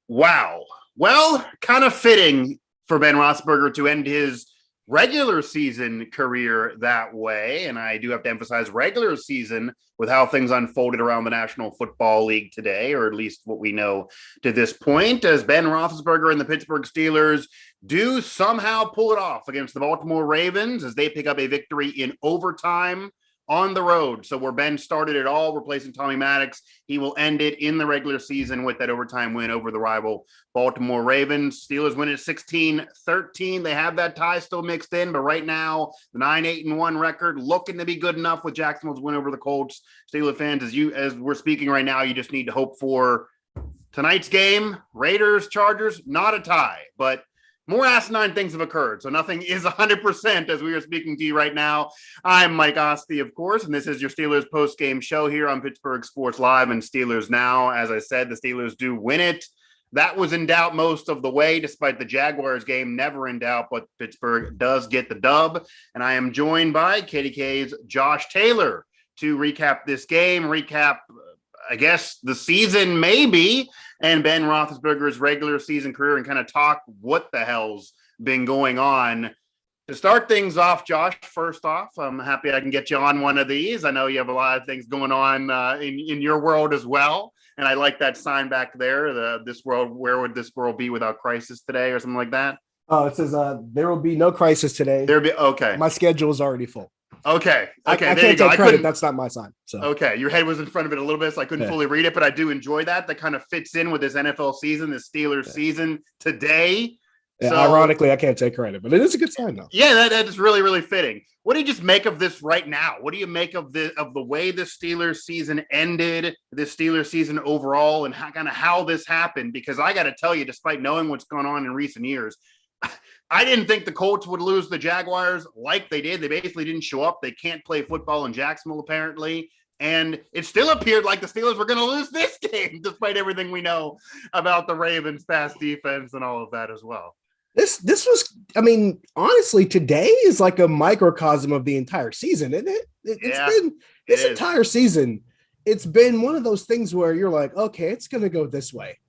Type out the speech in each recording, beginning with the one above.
Wow. Well, kind of fitting for Ben Roethlisberger to end his regular season career that way. And I do have to emphasize regular season with how things unfolded around the National Football League today, or at least what we know to this point, as Ben Roethlisberger and the Pittsburgh Steelers do somehow pull it off against the Baltimore Ravens as they pick up a victory in overtime on the road. So where Ben started it all, replacing Tommy Maddox, he will end it in the regular season with that overtime win over the rival Baltimore Ravens. Steelers win at 16-13. They have that tie still mixed in, but right now, the 9-8-1 record looking to be good enough with Jacksonville's win over the Colts. Steelers fans, as we're speaking right now, you just need to hope for tonight's game, Raiders, Chargers, not a tie, but more asinine things have occurred, so nothing is 100% as we are speaking to you right now. I'm Mike Asti, of course, and this is your Steelers post-game show here on Pittsburgh Sports Live and Steelers Now. As I said, the Steelers do win it. That was in doubt most of the way, despite the Jaguars game never in doubt, but Pittsburgh does get the dub. And I am joined by KDKA's Josh Taylor to recap this game, I guess, the season maybe, and Ben Roethlisberger's regular season career, and kind of talk what the hell's been going on. To start things off, Josh, first off, I'm happy I can get you on one of these. I know you have a lot of things going on in your world as well, and I like that sign back there, this world, where would this world be without crisis today, or something like that? Oh, it says there will be no crisis today. Okay. My schedule is already full. Okay. I can't take credit. That's not my sign. So okay, your head was in front of it a little bit, so I couldn't fully read it, but I do enjoy that. That kind of fits in with this NFL season, this Steelers season today. Yeah, so, ironically, I can't take credit, but it is a good sign, though. Yeah, that is really, really fitting. What do you just make of this right now? What do you make of the way the Steelers season ended, this Steelers season overall, and how this happened? Because I got to tell you, despite knowing what's gone on in recent years, I didn't think the Colts would lose the Jaguars like they did. They basically didn't show up. They can't play football in Jacksonville, apparently. And it still appeared like the Steelers were going to lose this game, despite everything we know about the Ravens' pass defense and all of that as well. This was, I mean, honestly, today is like a microcosm of the entire season, isn't it? It's been this entire season. It's been one of those things where you're like, okay, it's going to go this way.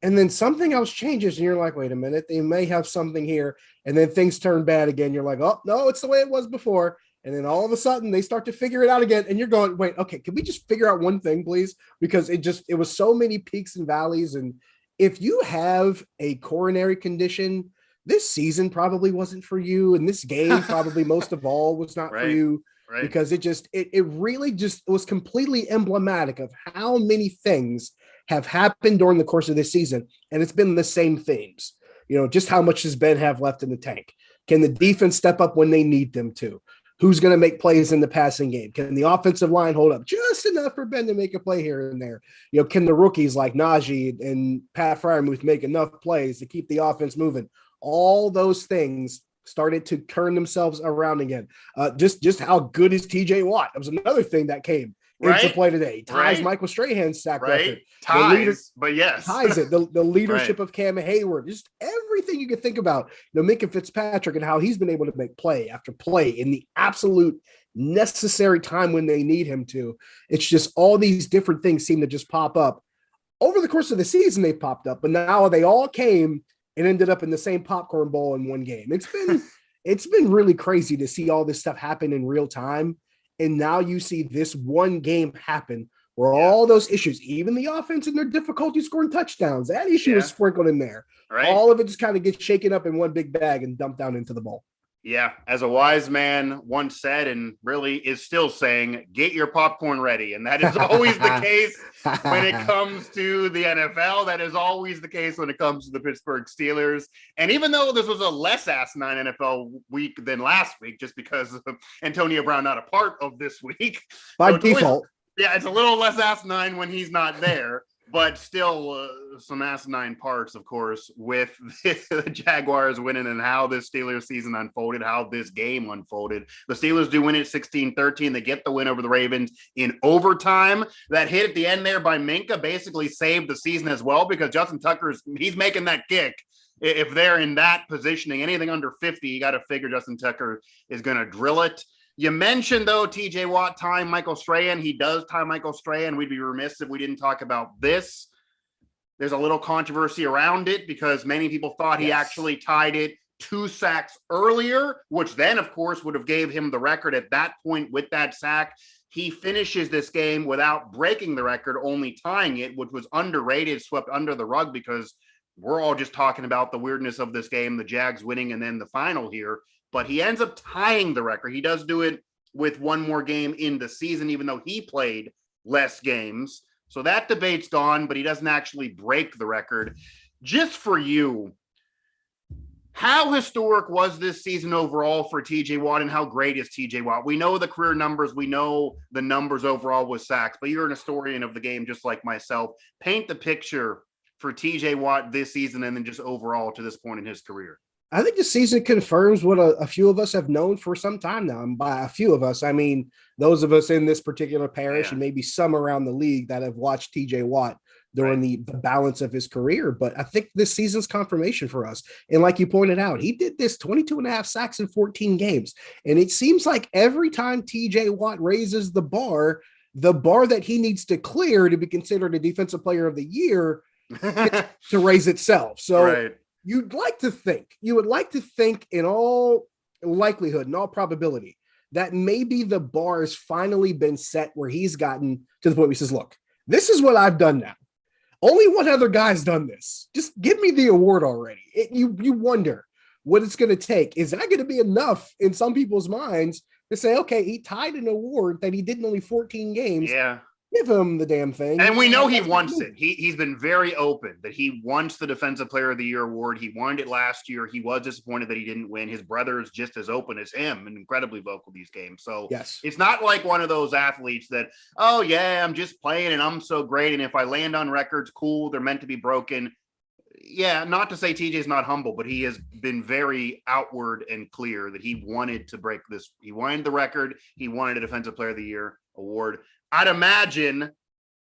And then something else changes and you're like, wait a minute, they may have something here. And then things turn bad again. You're like, oh, no, it's the way it was before. And then all of a sudden they start to figure it out again. And you're going, wait, okay, can we just figure out one thing, please? Because it was so many peaks and valleys. And if you have a coronary condition, this season probably wasn't for you. And this game probably most of all was not for you. Right. Because it really just was completely emblematic of how many things have happened during the course of this season. And it's been the same themes. You know, just how much does Ben have left in the tank? Can the defense step up when they need them to? Who's going to make plays in the passing game? Can the offensive line hold up just enough for Ben to make a play here and there? You know, can the rookies like Najee and Pat Freiermuth make enough plays to keep the offense moving? All those things started to turn themselves around again. Just how good is TJ Watt? That was another thing that came into play today. He ties Michael Strahan's sack record. But yes. Ties it. The leadership of Cam Hayward. Just everything you can think about. You know, Minkah Fitzpatrick and how he's been able to make play after play in the absolute necessary time when they need him to. It's just all these different things seem to just pop up. Over the course of the season, they popped up, but now they all came and ended up in the same popcorn bowl in one game. It's been really crazy to see all this stuff happen in real time. And now you see this one game happen where all those issues, even the offense and their difficulty scoring touchdowns, that issue is sprinkled in there. Right. All of it just kind of gets shaken up in one big bag and dumped down into the bowl. Yeah, as a wise man once said, and really is still saying, get your popcorn ready. And that is always the case when it comes to the NFL. That is always the case when it comes to the Pittsburgh Steelers. And even though this was a less asinine NFL week than last week, just because of Antonio Brown not a part of this week. By default. It's a little less asinine when he's not there. But still some asinine parts, of course, with the Jaguars winning and how this Steelers season unfolded, how this game unfolded. The Steelers do win it 16-13. They get the win over the Ravens in overtime. That hit at the end there by Minkah basically saved the season as well, because Justin he's making that kick. If they're in that positioning, anything under 50, you got to figure Justin Tucker is going to drill it. You mentioned, though, TJ Watt tying Michael Strahan. He does tie Michael Strahan. We'd be remiss if we didn't talk about this. There's a little controversy around it because many people thought he actually tied it 2 sacks earlier, which then, of course, would have gave him the record at that point with that sack. He finishes this game without breaking the record, only tying it, which was underrated, swept under the rug because we're all just talking about the weirdness of this game, the Jags winning and then the final here. But he ends up tying the record. He does do it with one more game in the season, even though he played less games. So that debate's gone, but he doesn't actually break the record. Just for you, how historic was this season overall for TJ Watt, and how great is TJ Watt? We know the career numbers. We know the numbers overall with sacks, but you're an historian of the game just like myself. Paint the picture for TJ Watt this season and then just overall to this point in his career. I think the season confirms what a few of us have known for some time now. And by a few of us, I mean those of us in this particular parish and maybe some around the league that have watched TJ Watt during the balance of his career. But I think this season's confirmation for us. And like you pointed out, he did this 22 and a half sacks in 14 games. And it seems like every time TJ Watt raises the bar that he needs to clear to be considered a defensive player of the year to raise itself. So you would like to think in all likelihood, in all probability, that maybe the bar has finally been set where he's gotten to the point where he says, look, this is what I've done now. Only one other guy's done this. Just give me the award already. You wonder what it's going to take. Is that going to be enough in some people's minds to say, okay, he tied an award that he did in only 14 games. Yeah. Give him the damn thing. And we know he wants it. He's been very open that he wants the Defensive Player of the Year award. He wanted it last year. He was disappointed that he didn't win. His brother is just as open as him and incredibly vocal these games. So it's not like one of those athletes that, oh, yeah, I'm just playing and I'm so great. And if I land on records, cool, they're meant to be broken. Yeah, not to say TJ's not humble, but he has been very outward and clear that he wanted to break this. He wanted the record. He wanted a Defensive Player of the Year award. I'd imagine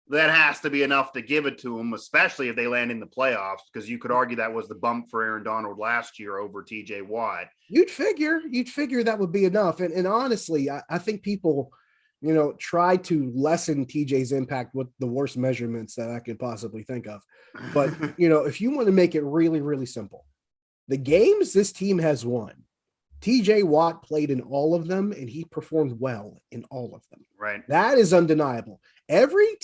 that has to be enough to give it to him, especially if they land in the playoffs, because you could argue that was the bump for Aaron Donald last year over TJ Watt. You'd figure that would be enough. And honestly, I think people, try to lessen TJ's impact with the worst measurements that I could possibly think of. But, if you want to make it really, really simple, the games this team has won, TJ Watt played in all of them, and he performed well in all of them. Right. That is undeniable. Every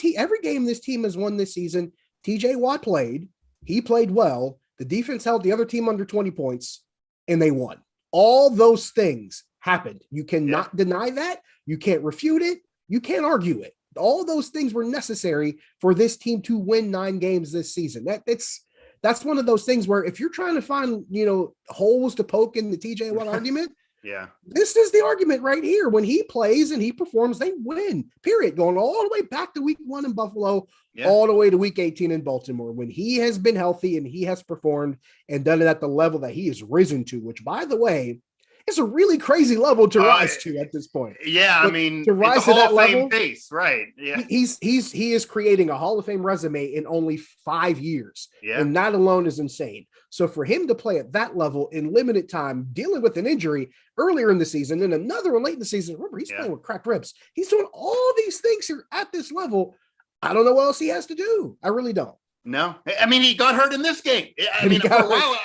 game this team has won this season, TJ Watt played. He played well. The defense held the other team under 20 points, and they won. All those things happened. You cannot deny that. You can't refute it. You can't argue it. All those things were necessary for this team to win 9 games this season. That's one of those things where if you're trying to find, holes to poke in the TJ Watt argument, this is the argument right here. When he plays and he performs, they win, period. Going all the way back to week 1 in Buffalo, all the way to week 18 in Baltimore. When he has been healthy and he has performed and done it at the level that he has risen to, which, by the way, it's a really crazy level to rise to at this point. Yeah, but I mean, to rise to that level, pace, right? Yeah, he is creating a Hall of Fame resume in only 5 years, and that alone is insane. So for him to play at that level in limited time, dealing with an injury earlier in the season and another one late in the season, remember he's playing with cracked ribs. He's doing all these things here at this level. I don't know what else he has to do. I really don't. No, I mean, he got hurt in this game. I mean, for a while,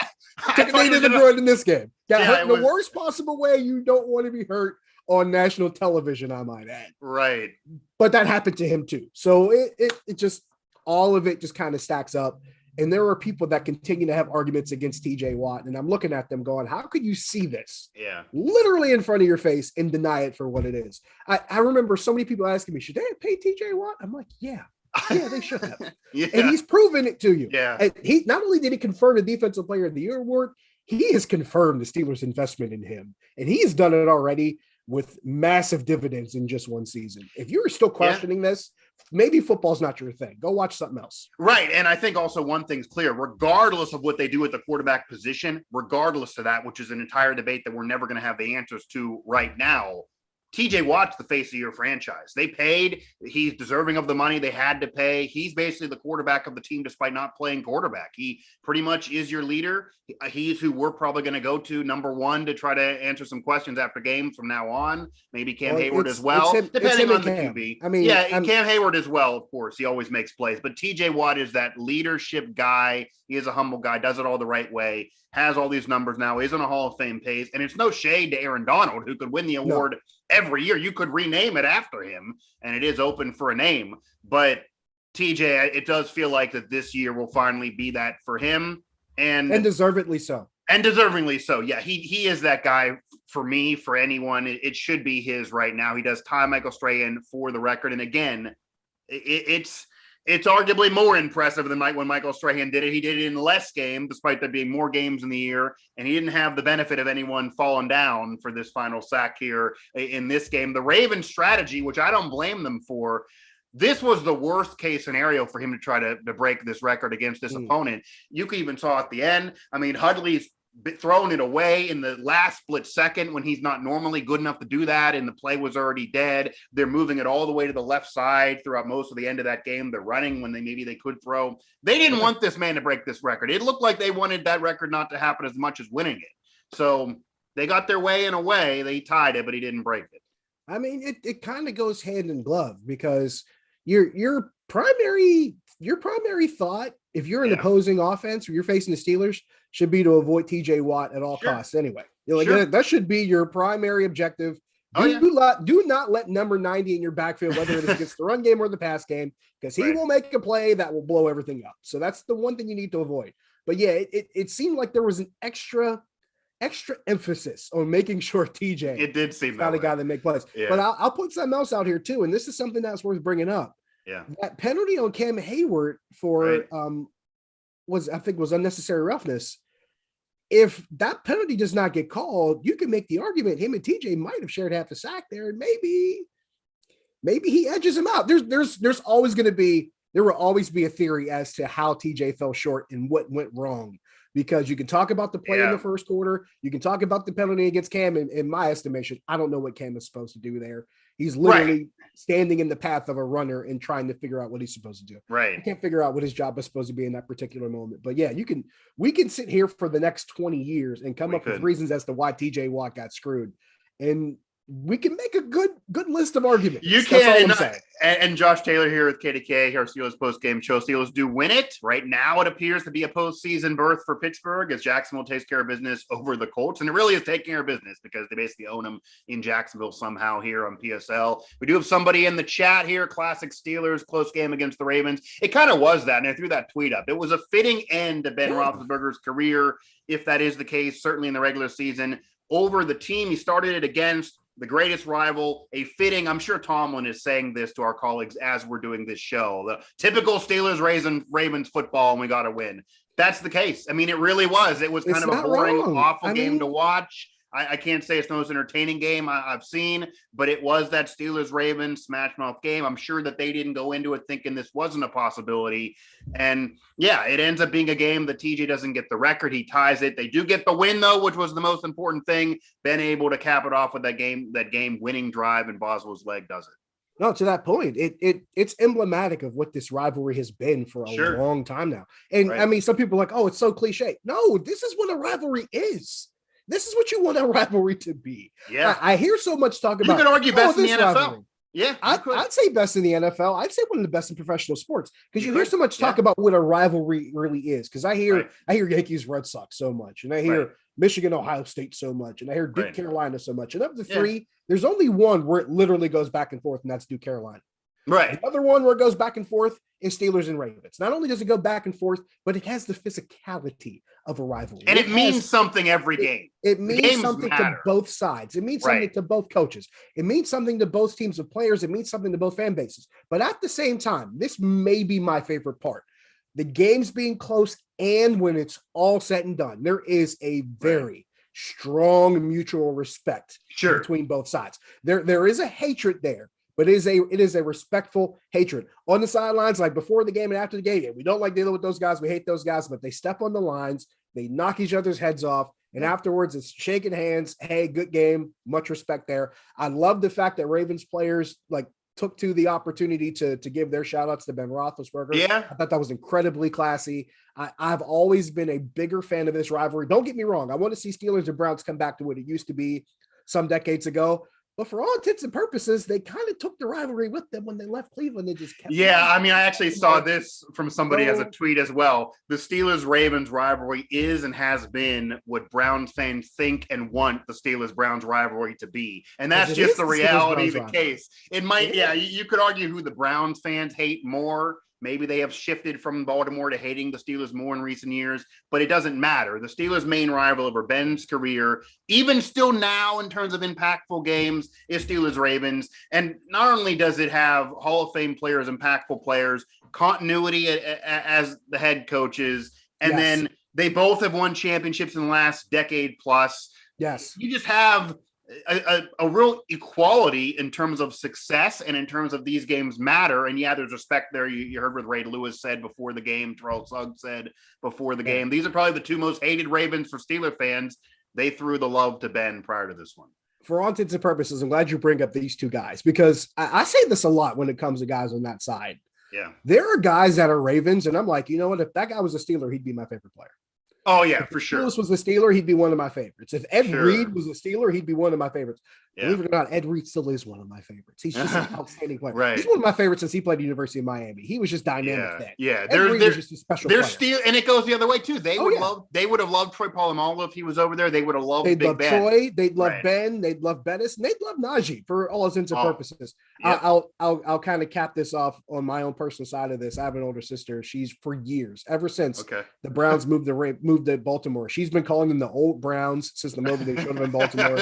took a knee to the groin in this game. Got hurt in the worst possible way you don't want to be hurt on national television, I might add. Right. But that happened to him too. So it just, all of it just kind of stacks up. And there are people that continue to have arguments against TJ Watt. And I'm looking at them going, how could you see this? Yeah. Literally in front of your face and deny it for what it is? I remember so many people asking me, should they have paid TJ Watt? I'm like, yeah, they should have. And he's proven it to you. Yeah. And he not only did he confirm the Defensive Player of the Year award, he has confirmed the Steelers' investment in him. And he's done it already with massive dividends in just one season. If you're still questioning this, maybe football's not your thing. Go watch something else. Right. And I think also one thing's clear, regardless of what they do at the quarterback position, regardless of that, which is an entire debate that we're never going to have the answers to right now, TJ Watt's the face of your franchise. They paid. He's deserving of the money they had to pay. He's basically the quarterback of the team despite not playing quarterback. He pretty much is your leader. He's who we're probably going to go to number one to try to answer some questions after games from now on. Maybe Cam Hayward as well, depending on the QB. I mean, Cam Hayward as well, of course. He always makes plays. But TJ Watt is that leadership guy. He is a humble guy, does it all the right way, has all these numbers now, is on a Hall of Fame pace. And it's no shade to Aaron Donald, who could win the award every year. You could rename it after him, and it is open for a name. But TJ, it does feel like that this year will finally be that for him. And deservedly so. And deservingly so. Yeah, he is that guy for me, for anyone. It should be his right now. He does tie Michael Strahan for the record. And again, it's arguably more impressive than when Michael Strahan did it. He did it in less games, despite there being more games in the year, and he didn't have the benefit of anyone falling down for this final sack here in this game. The Ravens strategy, which I don't blame them for, this was the worst case scenario for him to try to break this record against this opponent. You could even saw at the end. I mean, Hudley's throwing it away in the last split second when he's not normally good enough to do that, and the play was already dead. They're moving it all the way to the left side throughout most of the end of that game. They're running when they could throw. They didn't want this man to break this record. It looked like they wanted that record not to happen as much as winning it. So they got their way in a way. They tied it, but he didn't break it. I mean, it kind of goes hand in glove because your primary thought, if you're an opposing offense or you're facing the Steelers, should be to avoid TJ Watt at all costs anyway. That should be your primary objective. Do not let number 90 in your backfield, whether it is against the run game or the pass game, because he will make a play that will blow everything up. So that's the one thing you need to avoid. But yeah, it seemed like there was an extra emphasis on making sure TJ it did seem not a guy that make plays. Yeah. But I'll put something else out here too, and this is something that's worth bringing up. Yeah, that penalty on Cam Hayward for was unnecessary roughness. If that penalty does not get called, you can make the argument him and TJ might have shared half the sack there, and maybe he edges him out. There will always be a theory as to how TJ fell short and what went wrong, because you can talk about the play in the first quarter, you can talk about the penalty against Cam. In my estimation, I don't know what Cam is supposed to do there. He's literally standing in the path of a runner and trying to figure out what he's supposed to do. Right. I can't figure out what his job is supposed to be in that particular moment. But yeah, we can sit here for the next 20 years and come up with reasons as to why TJ Watt got screwed. And we can make a good list of arguments. You can. And Josh Taylor here with KDKA, our Steelers postgame show. Steelers do win it. Right now, it appears to be a postseason berth for Pittsburgh as Jacksonville takes care of business over the Colts. And it really is taking care of business because they basically own them in Jacksonville somehow here on PSL. We do have somebody in the chat here, classic Steelers, close game against the Ravens. It kind of was that, and I threw that tweet up. It was a fitting end to Ben Roethlisberger's career, if that is the case, certainly in the regular season, over the team he started it against, the greatest rival, a fitting. I'm sure Tomlin is saying this to our colleagues as we're doing this show. The typical Steelers Ravens football, and we got to win. That's the case. I mean, it really was. It was kind of a boring, awful game to watch. I can't say it's the most entertaining game I've seen, but it was that Steelers-Ravens smash mouth game. I'm sure that they didn't go into it thinking this wasn't a possibility. And yeah, it ends up being a game that TJ doesn't get the record. He ties it. They do get the win though, which was the most important thing. Ben able to cap it off with that game winning drive, and Boswell's leg does it. No, to that point, it's emblematic of what this rivalry has been for a long time now. And I mean, some people are like, oh, it's so cliche. No, this is what a rivalry is. This is what you want a rivalry to be. Yeah. I hear so much talk about. You could argue best in the NFL. Rivalry. Yeah. I'd say best in the NFL. I'd say one of the best in professional sports, because you hear so much talk about what a rivalry really is. Because I hear Yankees Red Sox so much, and I hear Michigan Ohio State so much, and I hear Duke Carolina so much. And of the three, there's only one where it literally goes back and forth, and that's Duke Carolina. Right. The other one where it goes back and forth is Steelers and Ravens. Not only does it go back and forth, but it has the physicality of a rivalry. And it means something every game. It means something to both sides. It means something to both coaches. It means something to both teams of players. It means something to both fan bases. But at the same time, this may be my favorite part. The games being close, and when it's all said and done, there is a very strong mutual respect between both sides. There is a hatred there. But it is a respectful hatred on the sidelines, like before the game and after the game. We don't like dealing with those guys. We hate those guys, but they step on the lines. They knock each other's heads off. And afterwards, it's shaking hands. Hey, good game. Much respect there. I love the fact that Ravens players took to the opportunity to give their shout outs to Ben Roethlisberger. Yeah. I thought that was incredibly classy. I've always been a bigger fan of this rivalry. Don't get me wrong. I want to see Steelers and Browns come back to what it used to be some decades ago. But for all intents and purposes, they kind of took the rivalry with them when they left Cleveland. They just kept I mean, I actually saw this from somebody as a tweet as well. The Steelers-Ravens rivalry is and has been what Browns fans think and want the Steelers-Browns rivalry to be. And that's just the reality of the case. It might, you could argue who the Browns fans hate more. Maybe they have shifted from Baltimore to hating the Steelers more in recent years, but it doesn't matter. The Steelers' main rival over Ben's career, even still now in terms of impactful games, is Steelers-Ravens. And not only does it have Hall of Fame players, impactful players, continuity as the head coaches, and then they both have won championships in the last decade plus. Yes. You just have a real equality in terms of success and in terms of these games matter. And there's respect there. You heard what Ray Lewis said before the game. Terrell Suggs said before the game. These are probably the two most hated Ravens for Steeler fans. They threw the love to Ben prior to this one. For all intents and purposes, I'm glad you bring up these two guys because I say this a lot when it comes to guys on that side. Yeah. There are guys that are Ravens, and I'm like, you know what? If that guy was a Steeler, he'd be my favorite player. Oh, yeah, for sure. If Lewis was a Steeler, he'd be one of my favorites. If Ed Reed was a Steeler, he'd be one of my favorites. Yeah. Believe it or not, Ed Reed still is one of my favorites. He's just an outstanding player. Right. He's one of my favorites since he played at the University of Miami. He was just dynamic then. Yeah, they're just a special player. And it goes the other way too. They would have loved Troy Polamalu if he was over there. They would have loved Big Ben. Troy. They'd love Ben. They'd love Bettis. And they'd love Najee for all intents and purposes. Yep. I'll kind of cap this off on my own personal side of this. I have an older sister. She's for years, ever since the Browns moved to Baltimore. She's been calling them the old Browns since the moment they showed them in Baltimore.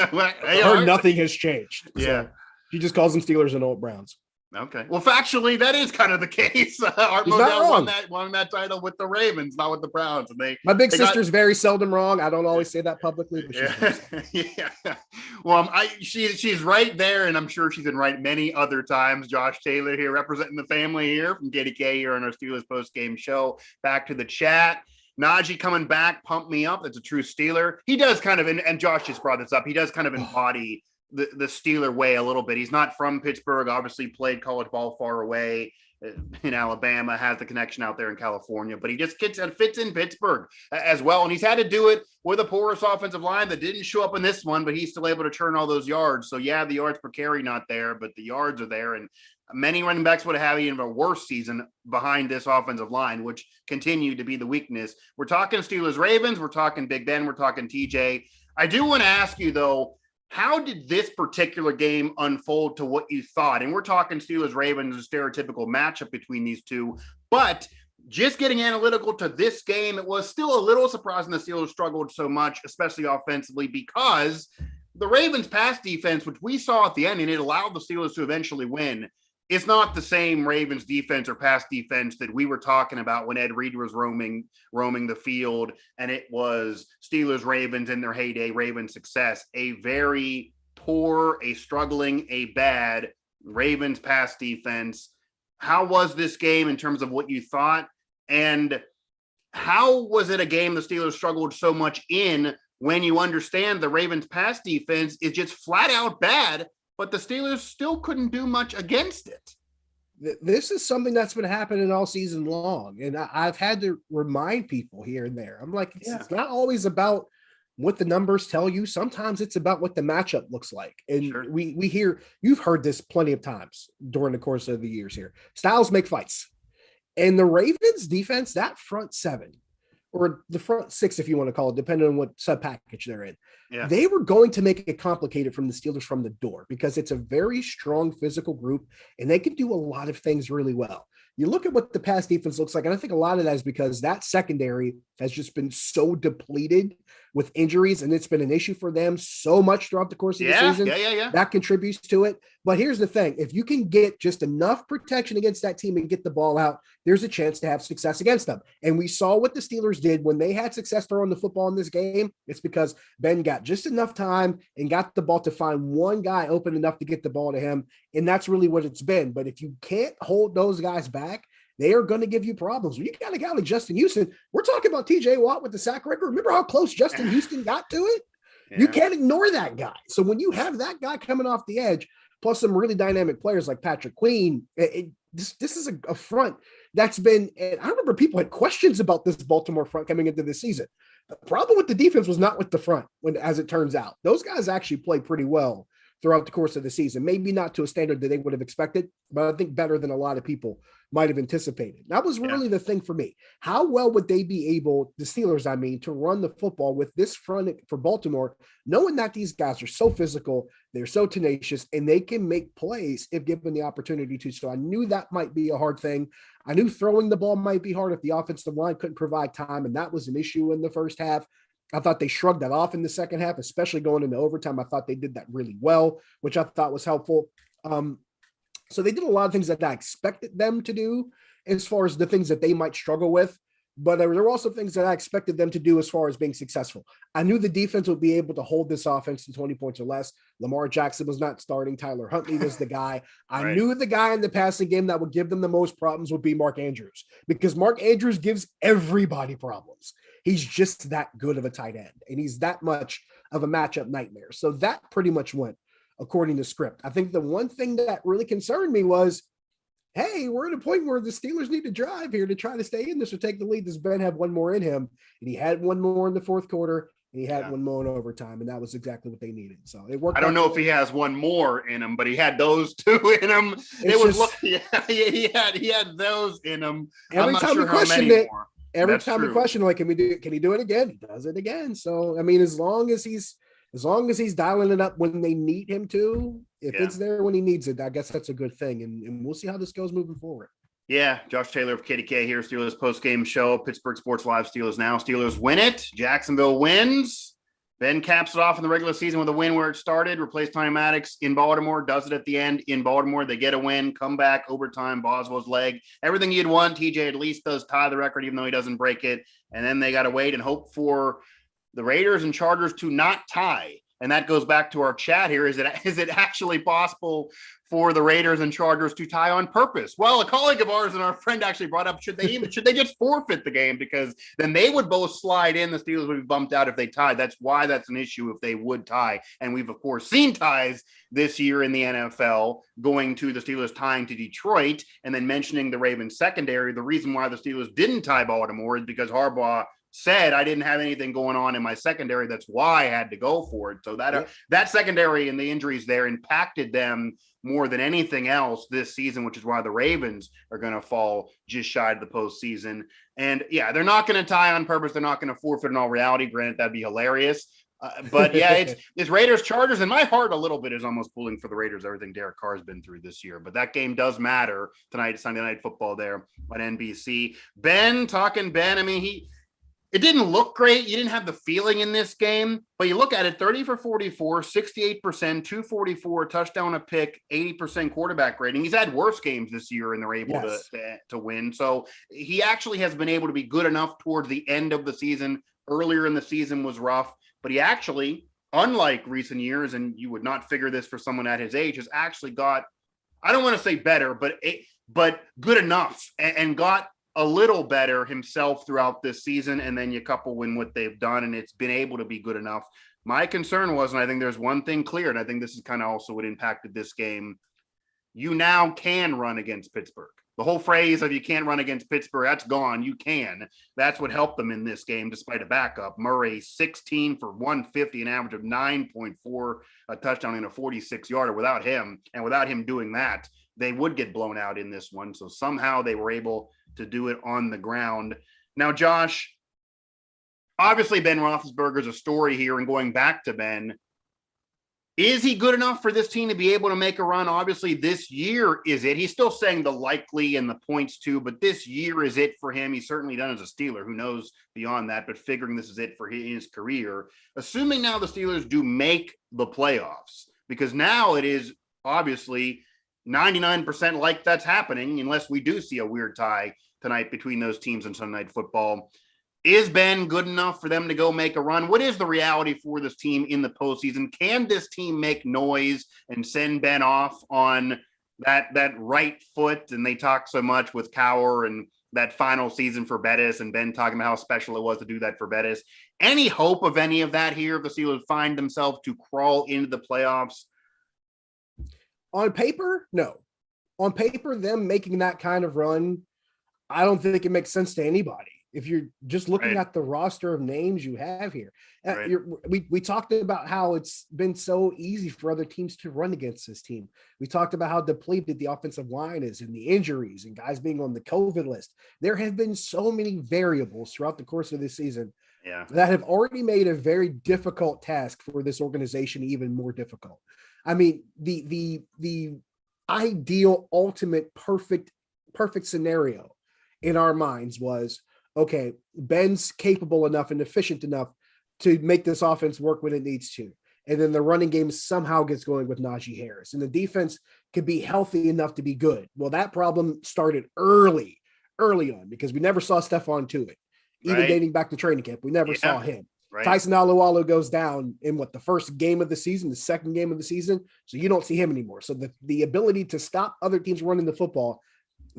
Nothing has changed. So she just calls them Steelers and old Browns. Okay. Well, factually, that is kind of the case. Art Modell won that title with the Ravens, not with the Browns. And my big sister's very seldom wrong. I don't always say that publicly, but Well, she's right there, and I'm sure she's been right many other times. Josh Taylor here, representing the family here from KDKA here on our Steelers post-game show. Back to the chat. Najee coming back, pumped me up. That's a true Steeler. He does kind of, and Josh just brought this up, he does kind of embody the Steeler way a little bit. He's not from Pittsburgh, obviously played college ball far away in Alabama, has the connection out there in California, but he just fits in Pittsburgh as well. And he's had to do it with a porous offensive line that didn't show up in this one, but he's still able to turn all those yards. So the yards per carry not there, but the yards are there. And many running backs would have even a worse season behind this offensive line, which continued to be the weakness. We're talking Steelers Ravens. We're talking Big Ben. We're talking TJ. I do want to ask you though, how did this particular game unfold to what you thought? And we're talking Steelers Ravens, a stereotypical matchup between these two, but just getting analytical to this game, it was still a little surprising the Steelers struggled so much, especially offensively, because the Ravens pass defense, which we saw at the end, and it allowed the Steelers to eventually win. It's not the same Ravens defense or pass defense that we were talking about when Ed Reed was roaming the field, and it was Steelers Ravens in their heyday, Ravens success. A very poor, a struggling, a bad Ravens pass defense. How was this game in terms of what you thought? And how was it a game the Steelers struggled so much in when you understand the Ravens pass defense is just flat out bad, but the Steelers still couldn't do much against it? This is something that's been happening all season long. And I've had to remind people here and there. I'm like, it's not always about what the numbers tell you. Sometimes it's about what the matchup looks like. And we hear, you've heard this plenty of times during the course of the years here. Styles make fights. And the Ravens defense, that front seven, or the front six, if you want to call it, depending on what sub package they're in. They were going to make it complicated from the Steelers from the door because it's a very strong physical group and they can do a lot of things really well. You look at what the pass defense looks like, and I think a lot of that is because that secondary has just been so depleted with injuries, and it's been an issue for them so much throughout the course of the season. That contributes to it. But here's the thing. If you can get just enough protection against that team and get the ball out, there's a chance to have success against them. And we saw what the Steelers did when they had success throwing the football in this game. It's because Ben got just enough time and got the ball to find one guy open enough to get the ball to him. And that's really what it's been. But if you can't hold those guys back, They are going to give you problems. When you got a guy like Justin Houston, we're talking about TJ Watt with the sack record. Remember how close Justin Houston got to it? Yeah. You can't ignore that guy. So when you have that guy coming off the edge, plus some really dynamic players like Patrick Queen, this is a front that's been, and I remember people had questions about this Baltimore front coming into this season. The problem with the defense was not with the front, as it turns out. Those guys actually played pretty well throughout the course of the season. Maybe not to a standard that they would have expected, but I think better than a lot of people might have anticipated. That was really the thing for me. How well would they be able, the Steelers, I mean, to run the football with this front for Baltimore, knowing that these guys are so physical, they're so tenacious, and they can make plays if given the opportunity to. So I knew that might be a hard thing. I knew throwing the ball might be hard if the offensive line couldn't provide time, and that was an issue in the first half. I thought they shrugged that off in the second half, especially going into overtime. I thought they did that really well, which I thought was helpful. So they did a lot of things that I expected them to do as far as the things that they might struggle with. But there were also things that I expected them to do as far as being successful. I knew the defense would be able to hold this offense to 20 points or less. Lamar Jackson was not starting. Tyler Huntley was the guy. I knew the guy in the passing game that would give them the most problems would be Mark Andrews, because Mark Andrews gives everybody problems. He's just that good of a tight end, and he's that much of a matchup nightmare. So that pretty much went according to script. I think the one thing that really concerned me was, hey, we're at a point where the Steelers need to drive here to try to stay in this or take the lead. Does Ben have one more in him? And he had one more in the fourth quarter, and he had one more in overtime, and that was exactly what they needed. So it worked. I don't know if he has one more in him, but he had those two in him. He had those in him. Every time we question it, every time we question, like, can he do it again? He does it again. So I mean, as long as he's dialing it up when they need him to, if it's there when he needs it, I guess that's a good thing. And we'll see how this goes moving forward. Yeah, Josh Taylor of KDKA here, Steelers postgame show, Pittsburgh Sports Live, Steelers Now. Steelers win it. Jacksonville wins. Ben caps it off in the regular season with a win where it started, replaced Tommy Maddox in Baltimore, does it at the end in Baltimore. They get a win, come back, overtime, Boswell's leg. Everything you'd want. TJ at least does tie the record, even though he doesn't break it. And then they got to wait and hope for the Raiders and Chargers to not tie. And that goes back to our chat here. Is it actually possible for the Raiders and Chargers to tie on purpose? Well, a colleague of ours and our friend actually brought up, should they just forfeit the game, because then they would both slide in. The Steelers would be bumped out if they tied. That's why that's an issue if they would tie. And we've, of course, seen ties this year in the NFL, going to the Steelers tying to Detroit, and then mentioning the Ravens secondary. The reason why the Steelers didn't tie Baltimore is because Harbaugh said, I didn't have anything going on in my secondary. That's why I had to go for it. So that secondary and the injuries there impacted them more than anything else this season, which is why the Ravens are going to fall just shy of the postseason. And yeah, they're not going to tie on purpose. They're not going to forfeit in all reality. Granted, that'd be hilarious. But yeah, it's Raiders, Chargers, and my heart a little bit is almost pulling for the Raiders, everything Derek Carr's been through this year. But that game does matter tonight, Sunday Night Football there on NBC. Ben, I mean, it didn't look great. You didn't have the feeling in this game, but you look at it, 30 for 44, 68%, 244, touchdown, a pick, 80% quarterback rating. He's had worse games this year, and they're able to win. So he actually has been able to be good enough towards the end of the season. Earlier in the season was rough, but he actually, unlike recent years, and you would not figure this for someone at his age, has actually got, I don't want to say better, but good enough, and got a little better himself throughout this season. And then you couple in what they've done, and it's been able to be good enough. My concern was, and I think there's one thing clear, and I think this is kind of also what impacted this game. You now can run against Pittsburgh. The whole phrase of you can't run against Pittsburgh, that's gone. You can. That's what helped them in this game, despite a backup. Murray, 16 for 150, an average of 9.4, a touchdown and a 46-yarder. Without him doing that, they would get blown out in this one. So somehow they were able to do it on the ground. Now, Josh, obviously Ben Roethlisberger is a story here, and going back to Ben, is he good enough for this team to be able to make a run? Obviously, this year is it. He's still saying the likely and the points too, but this year is it for him. He's certainly done as a Steeler. Who knows beyond that, but figuring this is it for his career. Assuming now the Steelers do make the playoffs, because now it is obviously 99% like that's happening, unless we do see a weird tie tonight between those teams on Sunday Night Football. Is Ben good enough for them to go make a run? What is the reality for this team in the postseason? Can this team make noise and send Ben off on that right foot, and they talk so much with Cowher and that final season for Bettis, and Ben talking about how special it was to do that for Bettis. Any hope of any of that here if the Steelers find themselves to crawl into the playoffs? On paper, no. On paper, them making that kind of run, I don't think it makes sense to anybody. If you're just looking at the roster of names you have here, we talked about how it's been so easy for other teams to run against this team. We talked about how depleted the offensive line is and the injuries and guys being on the COVID list. There have been so many variables throughout the course of this season that have already made a very difficult task for this organization even more difficult. I mean, the ideal, ultimate, perfect scenario in our minds was, okay, Ben's capable enough and efficient enough to make this offense work when it needs to. And then the running game somehow gets going with Najee Harris. And the defense can be healthy enough to be good. Well, that problem started early on because we never saw Stephon Tuitt. Even dating back to training camp, we never saw him. Tyson Alualu goes down in the first game of the season, the second game of the season. So you don't see him anymore. So the ability to stop other teams running the football,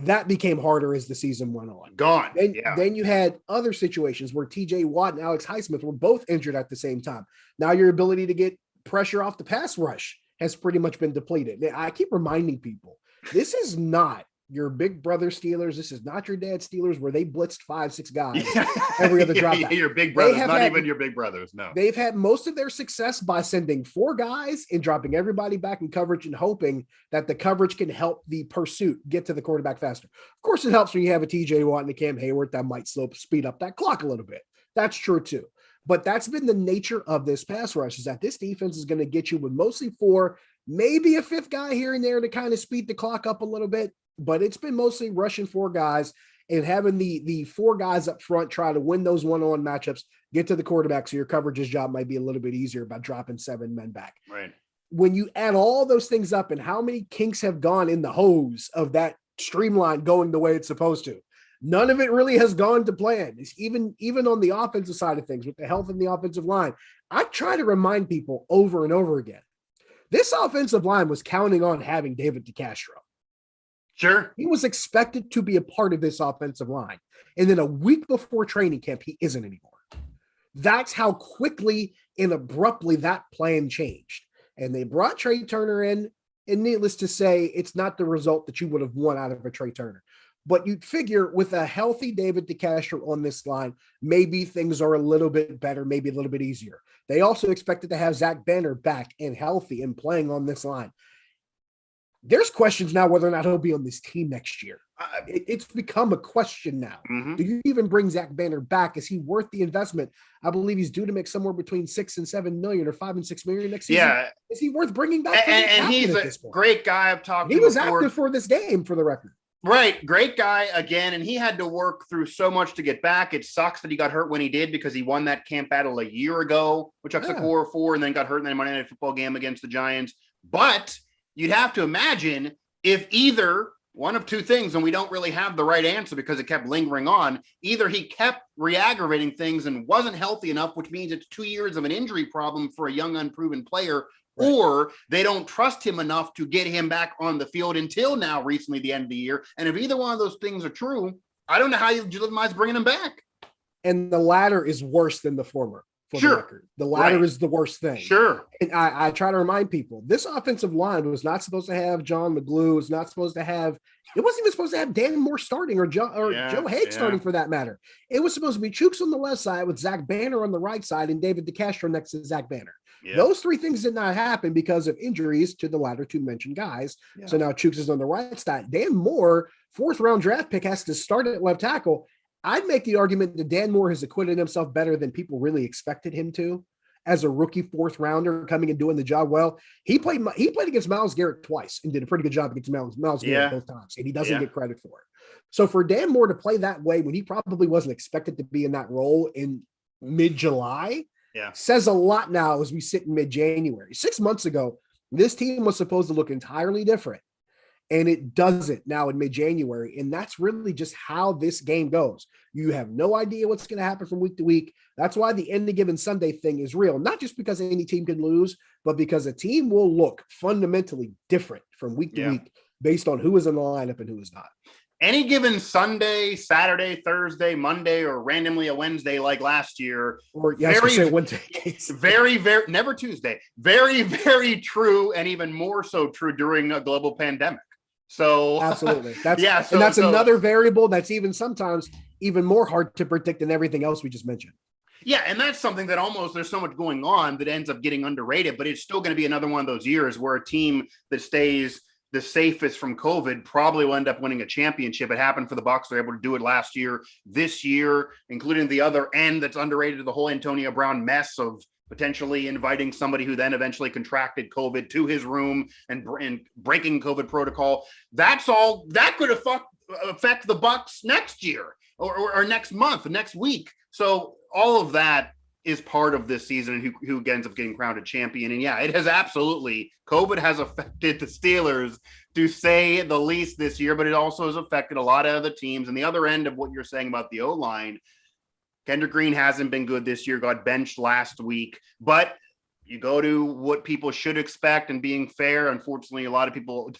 that became harder as the season went on. Gone. Then you had other situations where TJ Watt and Alex Highsmith were both injured at the same time. Now your ability to get pressure off the pass rush has pretty much been depleted. I keep reminding people, this is not your big brother Steelers. This is not your dad Steelers where they blitzed 5-6 guys every other drop back. Your big brothers, not even your big brothers. No, they've had most of their success by sending 4 guys and dropping everybody back in coverage and hoping that the coverage can help the pursuit get to the quarterback faster. Of course, it helps when you have a TJ Watt and a Cam Hayward that might speed up that clock a little bit. That's true too. But that's been the nature of this pass rush, is that this defense is going to get you with mostly 4, maybe a 5th guy here and there to kind of speed the clock up a little bit. But it's been mostly rushing 4 guys and having the 4 guys up front try to win those one-on-one matchups, get to the quarterback so your coverage's job might be a little bit easier by dropping 7 men back. Right. When you add all those things up and how many kinks have gone in the hose of that streamline going the way it's supposed to, none of it really has gone to plan. It's even on the offensive side of things with the health in the offensive line. I try to remind people over and over again, this offensive line was counting on having David DeCastro. Sure. He was expected to be a part of this offensive line. And then a week before training camp, he isn't anymore. That's how quickly and abruptly that plan changed. And they brought Trey Turner in, and needless to say, it's not the result that you would have won out of a Trey Turner. But you'd figure with a healthy David DeCastro on this line, maybe things are a little bit better, maybe a little bit easier. They also expected to have Zach Banner back and healthy and playing on this line. There's questions now whether or not he'll be on this team next year. It's become a question now. Mm-hmm. Do you even bring Zach Banner back? Is he worth the investment? I believe he's due to make somewhere between $6 and $7 million or $5 and $6 million next season. Yeah. Is he worth bringing back? And he's a great guy. I've talked to him. He was active for this game, for the record. Right. Great guy again. And he had to work through so much to get back. It sucks that he got hurt when he did because he won that camp battle a year ago, which took a core 4 and then got hurt in the Monday Night Football game against the Giants. But you'd have to imagine if either one of 2 things, and we don't really have the right answer because it kept lingering on, either he kept re-aggravating things and wasn't healthy enough, which means it's 2 years of an injury problem for a young, unproven player, right, or they don't trust him enough to get him back on the field until now, recently, the end of the year. And if either one of those things are true, I don't know how you legitimize bringing him back. And the latter is worse than the former. For the record. The latter is the worst thing. Sure. And I try to remind people, this offensive line was not supposed to have John McGlue. It wasn't even supposed to have Dan Moore starting or Joe Haig starting for that matter. It was supposed to be Chooks on the left side with Zach Banner on the right side and David DeCastro next to Zach Banner. Yeah. Those 3 things did not happen because of injuries to the latter 2 mentioned guys. Yeah. So now Chooks is on the right side. Dan Moore, 4th round draft pick, has to start at left tackle. I'd make the argument that Dan Moore has acquitted himself better than people really expected him to as a rookie 4th rounder coming and doing the job well. He played against Myles Garrett twice and did a pretty good job against Myles Garrett both times, and he doesn't get credit for it. So for Dan Moore to play that way when he probably wasn't expected to be in that role in mid-July says a lot now as we sit in mid-January. 6 months ago, this team was supposed to look entirely different. And it doesn't now in mid-January. And that's really just how this game goes. You have no idea what's going to happen from week to week. That's why the any given Sunday thing is real. Not just because any team can lose, but because a team will look fundamentally different from week to week based on who is in the lineup and who is not. Any given Sunday, Saturday, Thursday, Monday, or randomly a Wednesday like last year. Or Wednesday. Very, never Tuesday. Very, very true, and even more so true during a global pandemic. So absolutely. That's another variable that's even sometimes even more hard to predict than everything else we just mentioned. Yeah, and that's something that almost there's so much going on that ends up getting underrated, but it's still going to be another one of those years where a team that stays the safest from COVID probably will end up winning a championship. It happened for the Bucs. They're able to do it last year, this year, including the other end that's underrated, the whole Antonio Brown mess of potentially inviting somebody who then eventually contracted COVID to his room and breaking COVID protocol. That's all that could affect the Bucs next year or next month, next week. So all of that is part of this season and who ends up getting crowned a champion. And yeah, it has absolutely, COVID has affected the Steelers to say the least this year, but it also has affected a lot of other teams. And the other end of what you're saying about the O-line, Kendrick Green hasn't been good this year, got benched last week, but you go to what people should expect and being fair. Unfortunately, a lot of people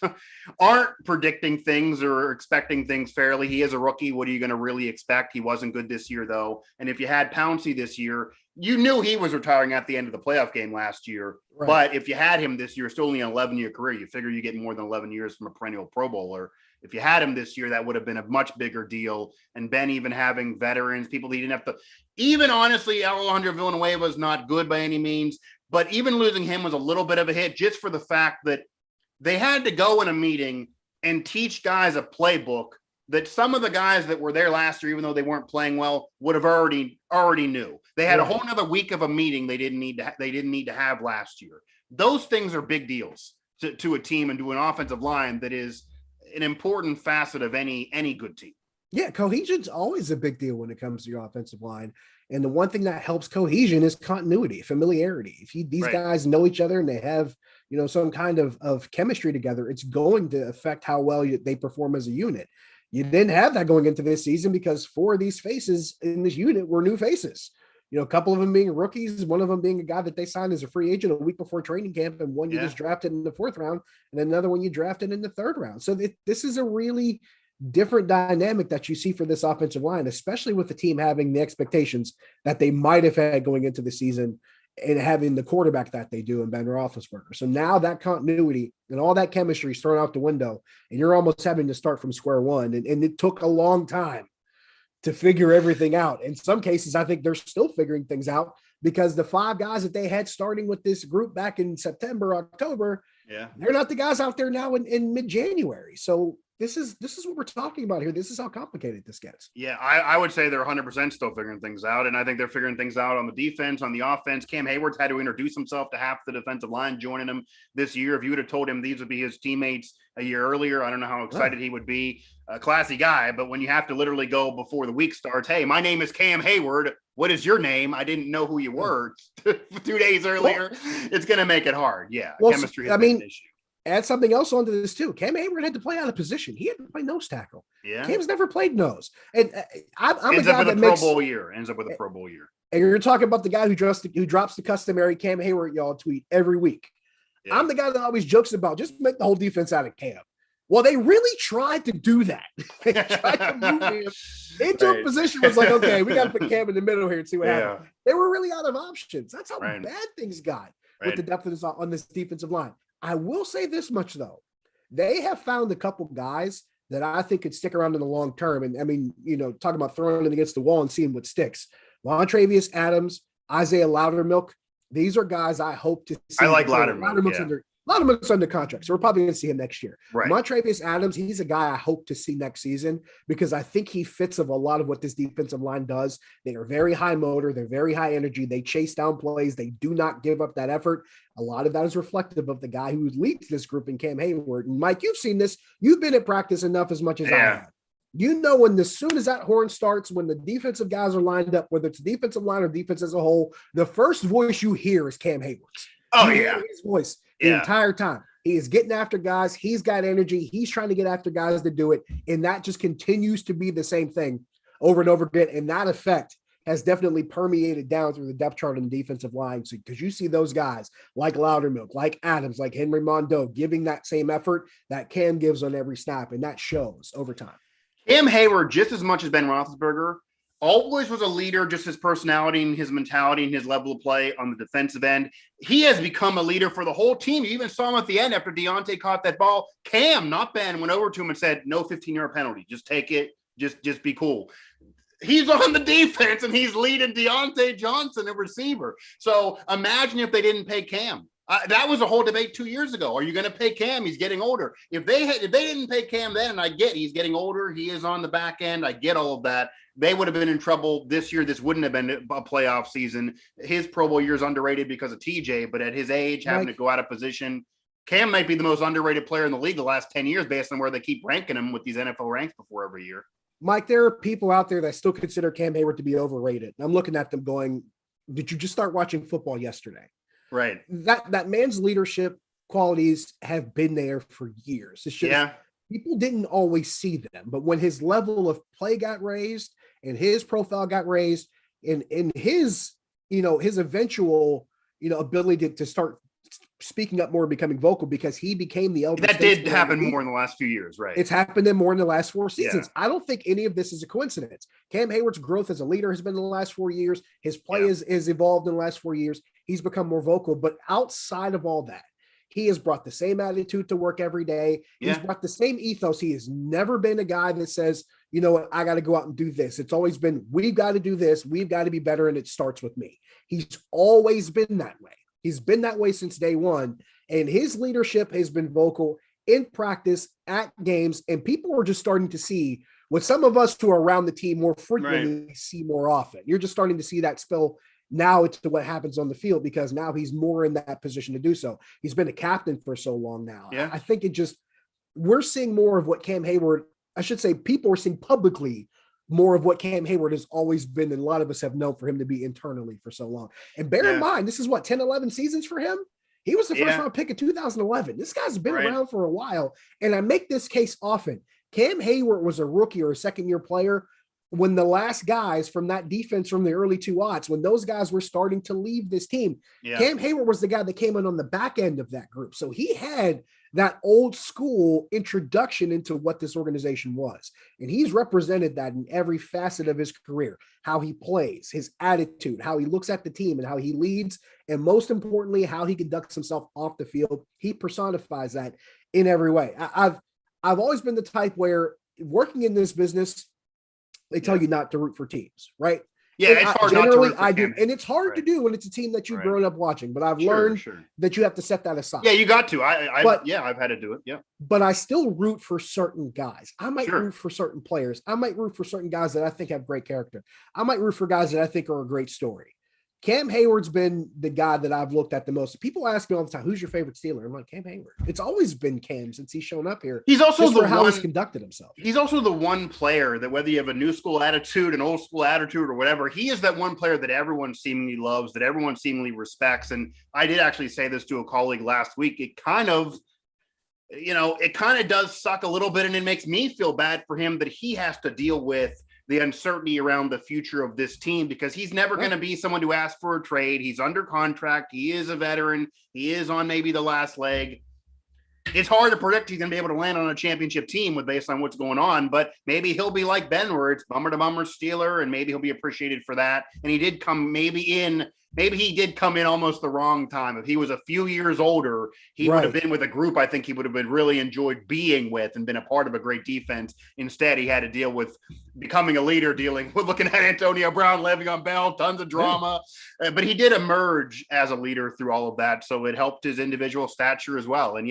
aren't predicting things or expecting things fairly. He is a rookie. What are you going to really expect? He wasn't good this year, though. And if you had Pouncey this year, you knew he was retiring at the end of the playoff game last year. Right. But if you had him this year, still only an 11-year career, you figure you get more than 11 years from a perennial Pro Bowler. If you had him this year, that would have been a much bigger deal. And Ben even having veterans, people he didn't have to – even honestly, Alejandro Villanueva is not good by any means. But even losing him was a little bit of a hit just for the fact that they had to go in a meeting and teach guys a playbook that some of the guys that were there last year, even though they weren't playing well, would have already knew. They had a whole nother week of a meeting they didn't need to have last year. Those things are big deals to a team and to an offensive line that is an important facet of any good team. Yeah, cohesion's always a big deal when it comes to your offensive line. And the one thing that helps cohesion is continuity, familiarity. If these guys know each other and they have, some kind of chemistry together, it's going to affect how well they perform as a unit. You didn't have that going into this season because 4 of these faces in this unit were new faces. A couple of them being rookies, one of them being a guy that they signed as a free agent a week before training camp, and one you just drafted in the 4th round, and another one you drafted in the 3rd round. So this is a really different dynamic that you see for this offensive line, especially with the team having the expectations that they might have had going into the season and having the quarterback that they do in Ben Roethlisberger. So now that continuity and all that chemistry is thrown out the window, and you're almost having to start from square one. And it took a long time to figure everything out. In some cases, I think they're still figuring things out because the 5 guys that they had starting with this group back in September, October, they're not the guys out there now in mid-January. So this is what we're talking about here. This is how complicated this gets. Yeah, I would say they're 100% still figuring things out, and I think they're figuring things out on the defense, on the offense. Cam Hayward's had to introduce himself to half the defensive line joining him this year. If you would have told him these would be his teammates a year earlier, I don't know how excited he would be. A classy guy, but when you have to literally go before the week starts, hey, my name is Cam Hayward. What is your name? I didn't know who you were 2 days earlier. It's going to make it hard. Yeah, chemistry has been an issue. Add something else onto this too. Cam Hayward had to play out of position. He had to play nose tackle. Yeah, Cam's never played nose, and I'm ends a guy that makes Pro Bowl year. Ends up with a Pro Bowl year. And you're talking about the guy who drops the customary Cam Hayward y'all tweet every week. Yeah. I'm the guy that always jokes about just make the whole defense out of Cam. Well, they really tried to do that. They tried to move him into a position was like, okay, we got to put Cam in the middle here and see what happens. They were really out of options. That's how bad things got with the depth on this defensive line. I will say this much, though. They have found a couple guys that I think could stick around in the long term. And I mean, talking about throwing it against the wall and seeing what sticks. Montravius Adams, Isaiah Loudermilk. These are guys I hope to see. I like Loudermilk. Loudermilk's under contract, so we're probably going to see him next year. Right. Montravius Adams, he's a guy I hope to see next season because I think he fits of a lot of what this defensive line does. They are very high motor. They're very high energy. They chase down plays. They do not give up that effort. A lot of that is reflective of the guy who leads this group in Cam Hayward. And Mike, you've seen this. You've been at practice enough as much as I have. As soon as that horn starts, when the defensive guys are lined up, whether it's defensive line or defense as a whole, the first voice you hear is Cam Hayward's. Oh, you hear his voice the entire time. He is getting after guys. He's got energy. He's trying to get after guys to do it. And that just continues to be the same thing over and over again. And that effect has definitely permeated down through the depth chart and defensive line. So, because you see those guys like Loudermilk, like Adams, like Henry Mondeau giving that same effort that Cam gives on every snap, and that shows over time. Cam Hayward, just as much as Ben Roethlisberger, always was a leader, just his personality and his mentality and his level of play on the defensive end. He has become a leader for the whole team. You even saw him at the end after Deontay caught that ball. Cam, not Ben, went over to him and said, no 15-yard penalty. Just take it. Just be cool. He's on the defense and he's leading Deontay Johnson, a receiver. So imagine if they didn't pay Cam. That was a whole debate 2 years ago. Are you going to pay Cam? He's getting older. If they didn't pay Cam then, and I get he's getting older, he is on the back end. I get all of that. They would have been in trouble this year. This wouldn't have been a playoff season. His Pro Bowl year is underrated because of TJ, but at his age, having to go out of position, Cam might be the most underrated player in the league the last 10 years based on where they keep ranking him with these NFL ranks before every year. Mike, there are people out there that still consider Cam Hayward to be overrated. And I'm looking at them going, did you just start watching football yesterday? Right. That man's leadership qualities have been there for years. It's just people didn't always see them. But when his level of play got raised and his profile got raised and his, his eventual, ability to start speaking up more and becoming vocal because he became the elder. That did happen more in the last few years, right? It's happened in more in the last 4 seasons. I don't think any of this is a coincidence. Cam Hayward's growth as a leader has been in the last 4 years. His play is evolved in the last 4 years. He's become more vocal, but outside of all that, he has brought the same attitude to work every day. He's brought the same ethos. He has never been a guy that says, you know what, I got to go out and do this. It's always been, we've got to do this. We've got to be better. And it starts with me. He's always been that way. He's been that way since day one. And his leadership has been vocal in practice, at games. And people are just starting to see what some of us who are around the team more frequently see more often. You're just starting to see that spill now into what happens on the field because now he's more in that position to do so. He's been a captain for so long now. I think we're seeing more of what Cam Hayward, I should say people are seeing publicly more of what Cam Hayward has always been. And a lot of us have known for him to be internally for so long. And bear in mind, this is 10, 11 seasons for him. He was the first round pick in 2011. This guy's been around for a while. And I make this case often. Cam Hayward was a rookie or a second-year player when the last guys from that defense from the early 2000s, when those guys were starting to leave this team, Cam Hayward was the guy that came in on the back end of that group. So he had that old school introduction into what this organization was. And he's represented that in every facet of his career, how he plays, his attitude, how he looks at the team and how he leads. And most importantly, how he conducts himself off the field. He personifies that in every way. I've always been the type where working in this business, they tell you not to root for teams, right? Yeah, it's hard not to root for Cam. And it's hard to do when it's a team that you've grown up watching. But I've learned that you have to set that aside. Yeah, you got to. I've had to do it. Yeah. But I still root for certain guys. I might root for certain players. I might root for certain guys that I think have great character. I might root for guys that I think are a great story. Cam Hayward's been the guy that I've looked at the most. People ask me all the time, who's your favorite Steeler? I'm like, Cam Hayward. It's always been Cam since he's shown up here. He's also how he's conducted himself. He's also the one player that whether you have a new school attitude, an old school attitude or whatever, he is that one player that everyone seemingly loves, that everyone seemingly respects. And I did actually say this to a colleague last week. It kind of does suck a little bit and it makes me feel bad for him that he has to deal with the uncertainty around the future of this team because he's never going to be someone to ask for a trade. He's under contract. He is a veteran. He is on maybe the last leg. It's hard to predict he's going to be able to land on a championship team based on what's going on, but maybe he'll be like Ben where it's bummer to bummer Steeler and maybe he'll be appreciated for that. And he did come maybe he did come in almost the wrong time. If he was a few years older, he would have been with a group I think he would have been really enjoyed being with and been a part of a great defense. Instead, he had to deal with becoming a leader, dealing with looking at Antonio Brown, Le'Veon Bell, tons of drama. But he did emerge as a leader through all of that. So it helped his individual stature as well. And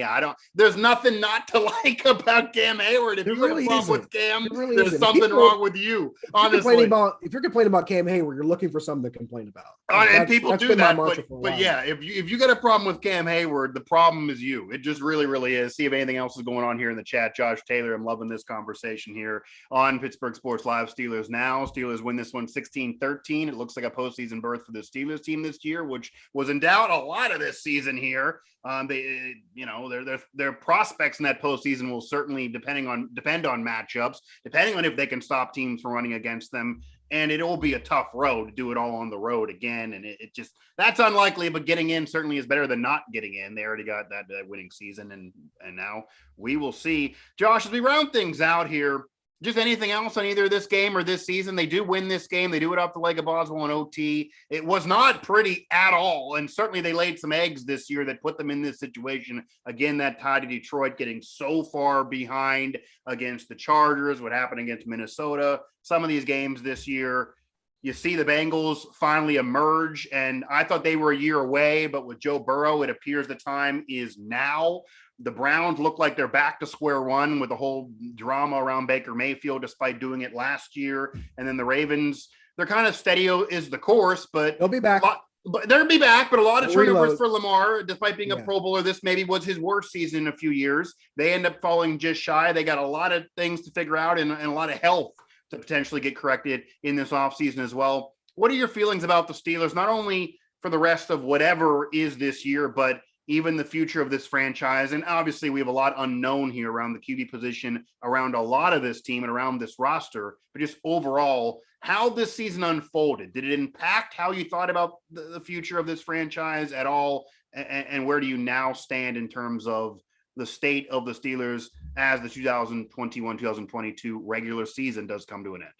there's nothing not to like about Cam Hayward. If you have a problem with Cam, there's something wrong with you. Honestly. If you're complaining about Cam Hayward, you're looking for something to complain about. And people do that, but yeah, if you get a problem with Cam Hayward, the problem is you. It just really, really is. See if anything else is going on here in the chat. Josh Taylor, I'm loving this conversation here on Pittsburgh Sports Live. Steelers now. Steelers win this one 16-13. It looks like a postseason berth for the Steelers team this year, which was in doubt a lot of this season here. Their prospects in that postseason will certainly depend on matchups, depending on if they can stop teams from running against them. and it will be a tough road to do it all on the road again. And it just, that's unlikely, but getting in certainly is better than not getting in. They already got that winning season, and now we will see. Josh, as we round things out here, just anything else on either this game or this season? They do win this game. They do it off the leg of Boswell in OT. It was not pretty at all. And certainly they laid some eggs this year that put them in this situation. Again, that tie to Detroit, getting so far behind against the Chargers, what happened against Minnesota. Some of these games this year, you see the Bengals finally emerge, and I thought they were a year away, but with Joe Burrow, it appears the time is now. The Browns look like they're back to square one with the whole drama around Baker Mayfield, despite doing it last year. And then the Ravens, they're kind of steady is the course, but they'll be back. But they'll be back, but a lot of turnovers for Lamar, despite being a Pro Bowler. This maybe was his worst season in a few years. They end up falling just shy. They got a lot of things to figure out and a lot of health to potentially get corrected in this offseason as well. What are your feelings about the Steelers, not only for the rest of whatever is this year, but even the future of this franchise? And obviously we have a lot unknown here around the QB position, around a lot of this team and around this roster, but just overall, how this season unfolded. Did it impact how you thought about the future of this franchise at all? And where do you now stand in terms of the state of the Steelers as the 2021-2022 regular season does come to an end?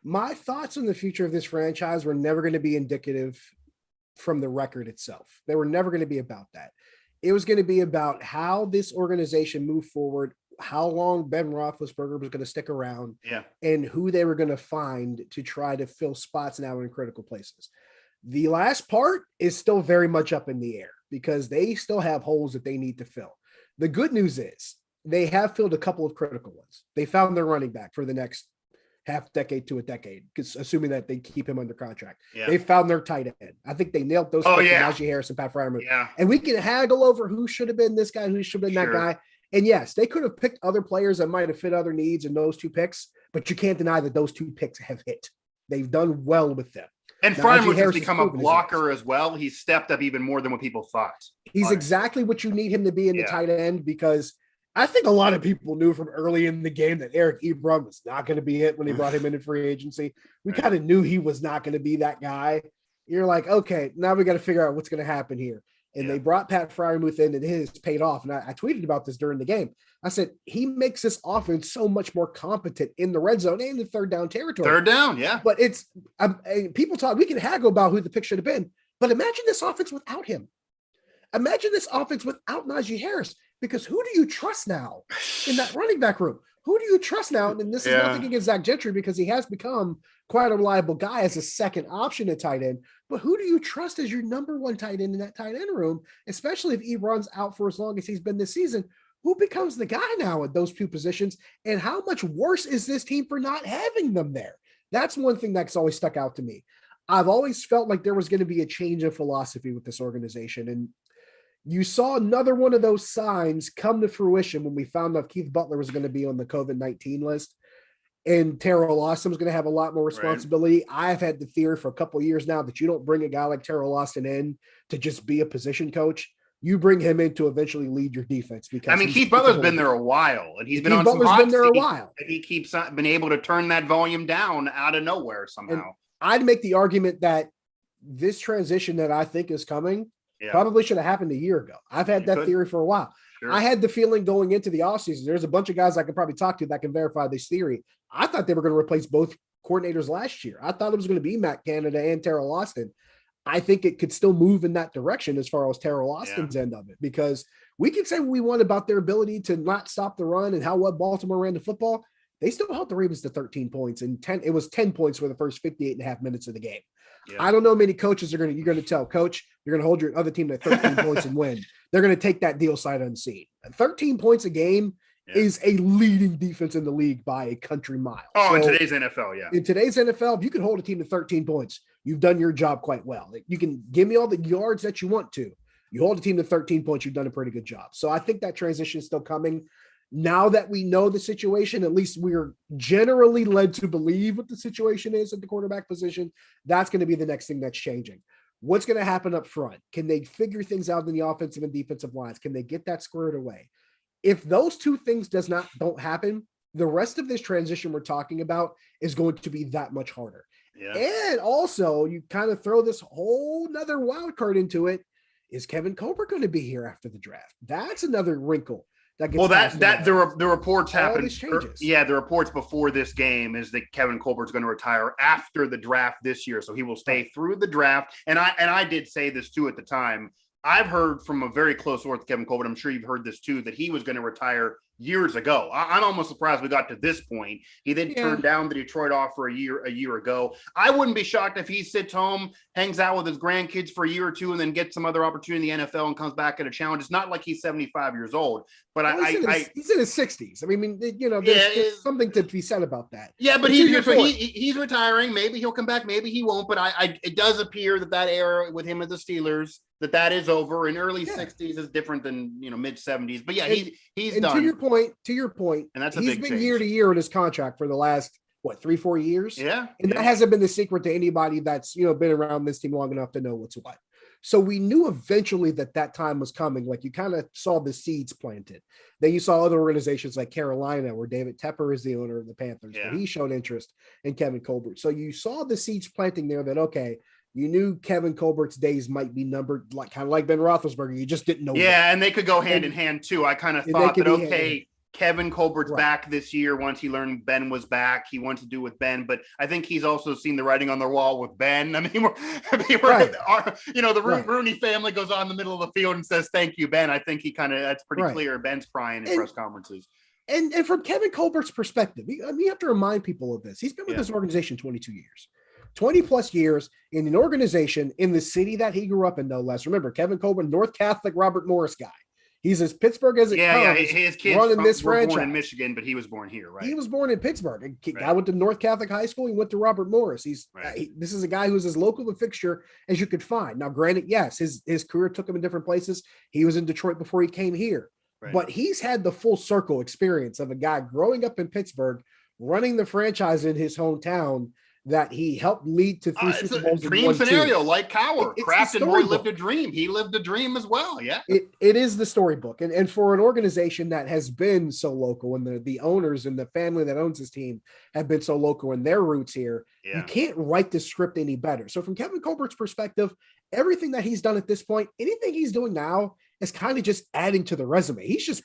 My thoughts on the future of this franchise were never going to be indicative from the record itself. They were never going to be about that. It was going to be about how this organization moved forward, how long Ben Roethlisberger was going to stick around, and who they were going to find to try to fill spots now in critical places. The last part is still very much up in the air because they still have holes that they need to fill. The good news is they have filled a couple of critical ones. They found their running back for the next half decade to a decade, because assuming that they keep him under contract. They found their tight end. I think they nailed those. Najee Harris and Pat Freiermuth. And we can haggle over who should have been this guy, who should have been that guy. And yes, they could have picked other players that might have fit other needs in those two picks, but you can't deny that those two picks have hit. They've done well with them. And Freiermuth has become a blocker as well. He's stepped up even more than what people thought. He's exactly what you need him to be in the tight end, because I think a lot of people knew from early in the game that Eric Ebron was not going to be it when they brought him in free agency. We kind of knew he was not going to be that guy. You're like, okay, now we got to figure out what's going to happen here. And they brought Pat Freiermuth in, and his paid off. And I tweeted about this during the game. I said, he makes this offense so much more competent in the red zone and the third down territory. Third down, But it's people talk, we can haggle about who the pick should have been. But imagine this offense without him. Imagine this offense without Najee Harris. Because who do you trust now in that running back room? Who do you trust now? And this is nothing against Zach Gentry, because he has become quite a reliable guy as a second option at tight end. But who do you trust as your number one tight end in that tight end room, especially if Ebron's out for as long as he's been this season? Who becomes the guy now at those two positions? And how much worse is this team for not having them there? That's one thing that's always stuck out to me. I've always felt like there was going to be a change of philosophy with this organization. And you saw another one of those signs come to fruition when we found out Keith Butler was going to be on the COVID-19 list and Terrell Austin was going to have a lot more responsibility. I've had the theory for a couple of years now that you don't bring a guy like Terrell Austin in to just be a position coach. You bring him in to eventually lead your defense. Because Keith Butler's been there a while, and he's been on some hot seat, and he keeps been able to turn that volume down out of nowhere somehow. And I'd make the argument that this transition that I think is coming probably should have happened a year ago. I've had that theory for a while. I had the feeling going into the offseason, there's a bunch of guys I can probably talk to that can verify this theory. I thought they were going to replace both coordinators last year. I thought it was going to be Matt Canada and Terrell Austin. I think it could still move in that direction as far as Terrell Austin's end of it, because we can say what we want about their ability to not stop the run and how well Baltimore ran the football. They still held the Ravens to 13 points, and it was 10 points for the first 58 and a half minutes of the game. I don't know many coaches you're going to tell, coach, you're going to hold your other team to 13 points and win. They're going to take that deal sight unseen. 13 points a game is a leading defense in the league by a country mile. In today's NFL, In today's NFL, if you can hold a team to 13 points, you've done your job quite well. You can give me all the yards that you want to. You hold a team to 13 points, you've done a pretty good job. So I think that transition is still coming. Now that we know the situation, at least we're generally led to believe what the situation is at the quarterback position. That's going to be the next thing that's changing. What's going to happen up front? Can they figure things out in the offensive and defensive lines? Can they get that squared away? If those two things don't happen, the rest of this transition we're talking about is going to be that much harder. Yeah. And also, you kind of throw this whole nother wild card into it. Is Kevin Colbert going to be here after the draft? That's another wrinkle that gets the reports happened. Changes. Yeah, the reports before this game is that Kevin Colbert's going to retire after the draft this year, so he will stay through the draft. And I did say this too at the time. I've heard from a very close source, Kevin Colbert. I'm sure you've heard this too, that he was going to retire years ago. I'm almost surprised we got to this point. He then turned down the Detroit offer a year ago. I wouldn't be shocked if he sits home, hangs out with his grandkids for a year or two, and then gets some other opportunity in the NFL and comes back at a challenge. It's not like he's 75 years old, but he's in his 60s. I mean, there's something to be said about that. Yeah, but he's retiring. Maybe he'll come back. Maybe he won't. But it does appear that era with him at the Steelers, that is over. In early 60s is different than mid 70s. But yeah, he's done. To your point, and he's been change. Year to year in his contract for the last 3-4 years. Yeah, and that hasn't been the secret to anybody that's been around this team long enough to know what's what. So we knew eventually that time was coming. Like, you kind of saw the seeds planted. Then you saw other organizations like Carolina, where David Tepper is the owner of the Panthers, where he showed interest in Kevin Colbert. So you saw the seeds planting there that, okay, you knew Kevin Colbert's days might be numbered, kind of like Ben Roethlisberger. You just didn't know. Yeah, and they could go hand in hand too. I kind of thought that, okay, Kevin Colbert's back this year. Once he learned Ben was back, he wants to do with Ben. But I think he's also seen the writing on the wall with Ben. I mean, the Rooney family goes on in the middle of the field and says, "Thank you, Ben." I think that's pretty clear. Ben's crying in press conferences. And from Kevin Colbert's perspective, we have to remind people of this. He's been with this organization 22 years. 20 plus years in an organization in the city that he grew up in, no less. Remember, Kevin Colbert, North Catholic Robert Morris guy. He's as Pittsburgh as it comes. His kids running this were franchise. Born in Michigan, but he was born here, right? He was born in Pittsburgh. I went to North Catholic High School. He went to Robert Morris. This is a guy who's as local a fixture as you could find. Now, granted, yes, his career took him in different places. He was in Detroit before he came here. Right. But he's had the full circle experience of a guy growing up in Pittsburgh, running the franchise in his hometown, that he helped lead to 3 Super Bowls. Dream scenario, like Cowher. Crafton Boy lived a dream. He lived a dream as well. Yeah. It is the storybook. And for an organization that has been so local, and the owners and the family that owns this team have been so local in their roots here, you can't write the script any better. So from Kevin Colbert's perspective, everything that he's done at this point, anything he's doing now is kind of just adding to the resume. He's just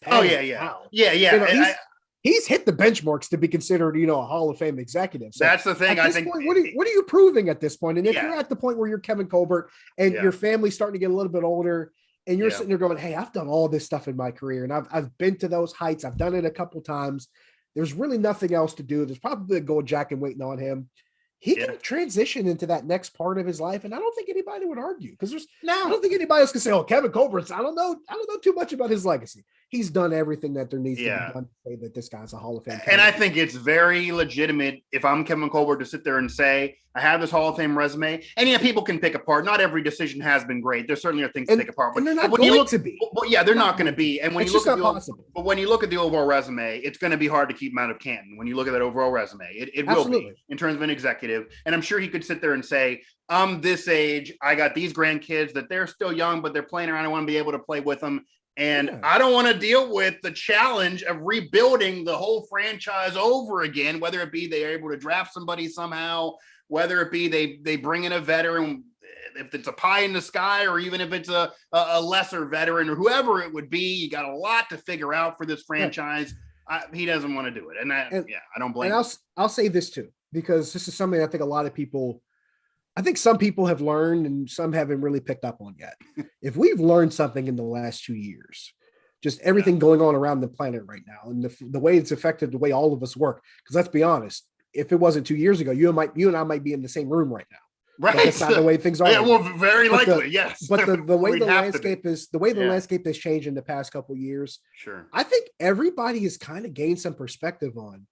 he's hit the benchmarks to be considered, a Hall of Fame executive. So that's the thing. I think. What are you proving at this point? And if you're at the point where you're Kevin Colbert and your family's starting to get a little bit older, and you're sitting there going, "Hey, I've done all this stuff in my career, and I've been to those heights. I've done it a couple times. There's really nothing else to do. There's probably a gold jacket waiting on him." He can transition into that next part of his life, and I don't think anybody would argue, because I don't think anybody else can say, "Oh, Kevin Colbert, I don't know too much about his legacy." He's done everything that there needs to be done to say that this guy's a Hall of Fame candidate. And I think it's very legitimate if I'm Kevin Colbert to sit there and say, I have this Hall of Fame resume. And people can pick apart. Not every decision has been great. There certainly are things to pick apart. But they're not going to be. They're not going to be. And when you look at when you look at the overall resume, it's going to be hard to keep him out of Canton. When you look at that overall resume, it will be in terms of an executive. And I'm sure he could sit there and say, I'm this age. I got these grandkids that they're still young, but they're playing around. I want to be able to play with them. And I don't want to deal with the challenge of rebuilding the whole franchise over again, whether it be they're able to draft somebody somehow, whether it be they bring in a veteran, if it's a pie in the sky, or even if it's a lesser veteran or whoever it would be. You got a lot to figure out for this franchise. He doesn't want to do it. And I don't blame him. I'll say this too, because this is something I think a lot of people, I think some people have learned and some haven't really picked up on yet. If we've learned something in the last 2 years, just everything going on around the planet right now, and the way it's affected the way all of us work. Because let's be honest, if it wasn't 2 years ago, you and I might be in the same room right now. Right. But that's not the way things are. Yeah, well, very likely, yes. But the way the landscape is, the way the landscape has changed in the past couple of years, sure. I think everybody has kind of gained some perspective on,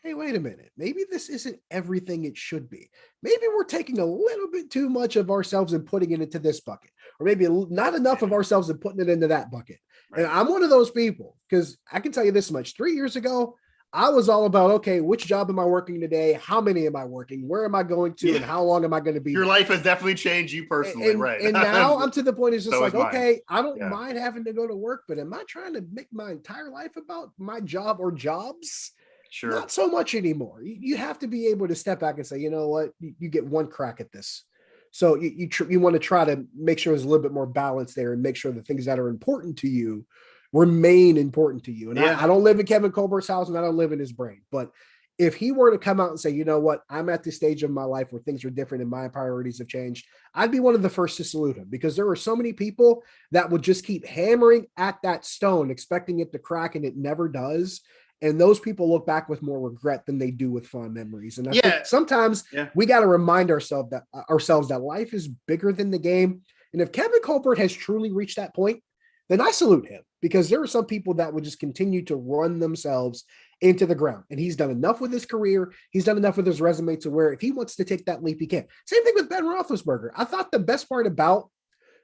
hey, wait a minute, maybe this isn't everything it should be. Maybe we're taking a little bit too much of ourselves and putting it into this bucket, or maybe not enough of ourselves and putting it into that bucket. Right. And I'm one of those people, because I can tell you this much: 3 years ago, I was all about, okay, which job am I working today? How many am I working? Where am I going to? And how long am I going to be? Your life has definitely changed you personally, right? And now I'm to the point, it's just okay, I don't mind having to go to work, but am I trying to make my entire life about my job or jobs? Sure. Not so much anymore. You have to be able to step back and say, you know what, you get one crack at this. So you want to try to make sure there's a little bit more balance there and make sure the things that are important to you remain important to you. And I don't live in Kevin Colbert's house and I don't live in his brain. But if he were to come out and say, you know what, I'm at this stage of my life where things are different and my priorities have changed, I'd be one of the first to salute him, because there are so many people that would just keep hammering at that stone, expecting it to crack, and it never does. And those people look back with more regret than they do with fond memories. And I think sometimes we got to remind ourselves that life is bigger than the game. And if Kevin Colbert has truly reached that point, then I salute him, because there are some people that would just continue to run themselves into the ground. And he's done enough with his career. He's done enough with his resume to where if he wants to take that leap, he can. Same thing with Ben Roethlisberger. I thought the best part about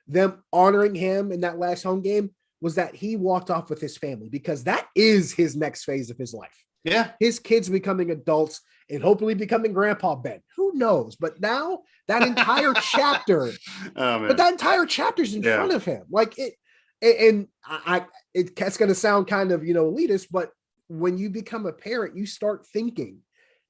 them honoring him in that last home game was that he walked off with his family, because that is his next phase of his life. Yeah. His kids becoming adults and hopefully becoming Grandpa Ben. Who knows? But now that entire chapter, that entire chapter's in front of him. Like it, and it's going to sound kind of, elitist, but when you become a parent, you start thinking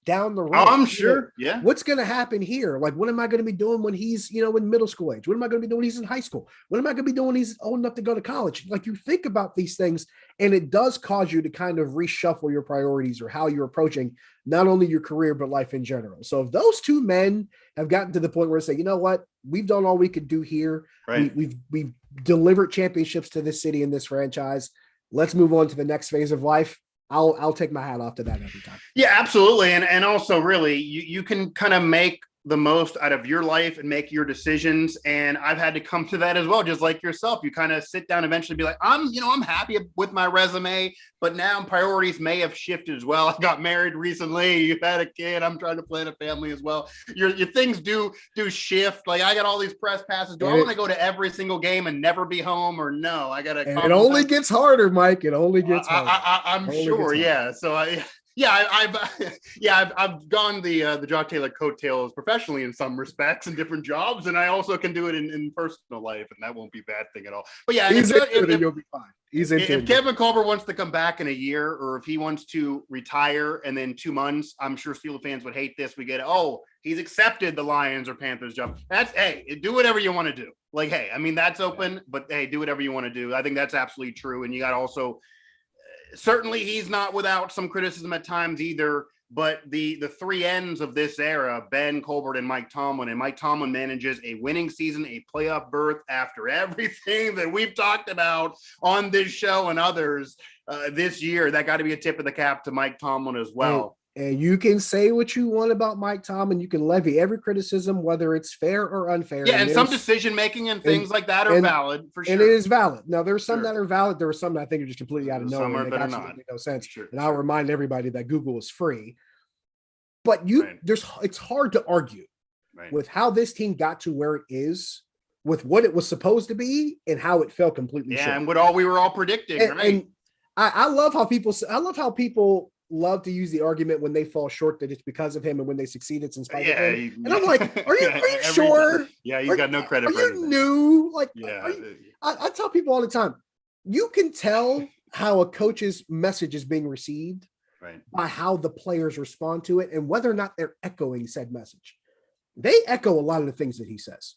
down the road. Oh, I'm sure. Yeah. What's going to happen here? Like, what am I going to be doing when he's, in middle school age? What am I going to be doing when he's in high school? What am I going to be doing when he's old enough to go to college? Like, you think about these things, and it does cause you to kind of reshuffle your priorities or how you're approaching not only your career, but life in general. So if those two men have gotten to the point where they say, you know what, we've done all we could do here. Right. We've delivered championships to this city and this franchise. Let's move on to the next phase of life. I'll take my hat off to that every time. Yeah, absolutely. And also really you can kind of make the most out of your life and make your decisions. And I've had to come to that as well. Just like yourself, you kind of sit down and eventually be like, I'm happy with my resume, but now priorities may have shifted as well. I got married recently. You've had a kid. I'm trying to plan a family as well. Your things do shift. Like, I got all these press passes. Do I want to go to every single game and never be home, or no? I got to. It only gets harder, Mike. It only gets harder. I'm sure. Yeah. So I've gone the Jock Taylor coattails professionally in some respects in different jobs, and I also can do it in personal life, and that won't be a bad thing at all. But yeah, you'll be fine. If Kevin Colbert wants to come back in a year, or if he wants to retire and then 2 months, I'm sure Steelers fans would hate this. We get, he's accepted the Lions or Panthers job. That's, hey, do whatever you want to do. Like, hey, I mean, that's open, but hey, do whatever you want to do. I think that's absolutely true. And you got also, certainly he's not without some criticism at times either, but the three ends of this era, Ben, Colbert, and Mike Tomlin, and Mike Tomlin manages a winning season, a playoff berth after everything that we've talked about on this show and others this year. That got to be a tip of the cap to Mike Tomlin as well. And you can say what you want about Mike Tomlin. You can levy every criticism, whether it's fair or unfair. Yeah, and some decision-making and things like that are valid, for sure. And it is valid. Now, there's some that are valid. There are some that I think are just completely out of nowhere. Some are that are not. No sense. Sure. And I'll remind everybody that Google is free. But it's hard to argue with how this team got to where it is, with what it was supposed to be, and how it fell completely short. And what we were all predicting, right? And I love how people love to use the argument when they fall short that it's because of him, and when they succeed, it's in spite of him. And I'm like, are you sure? Yeah, he's got no credit. Are you new? Like, I tell people all the time, you can tell how a coach's message is being received by how the players respond to it and whether or not they're echoing said message. They echo a lot of the things that he says.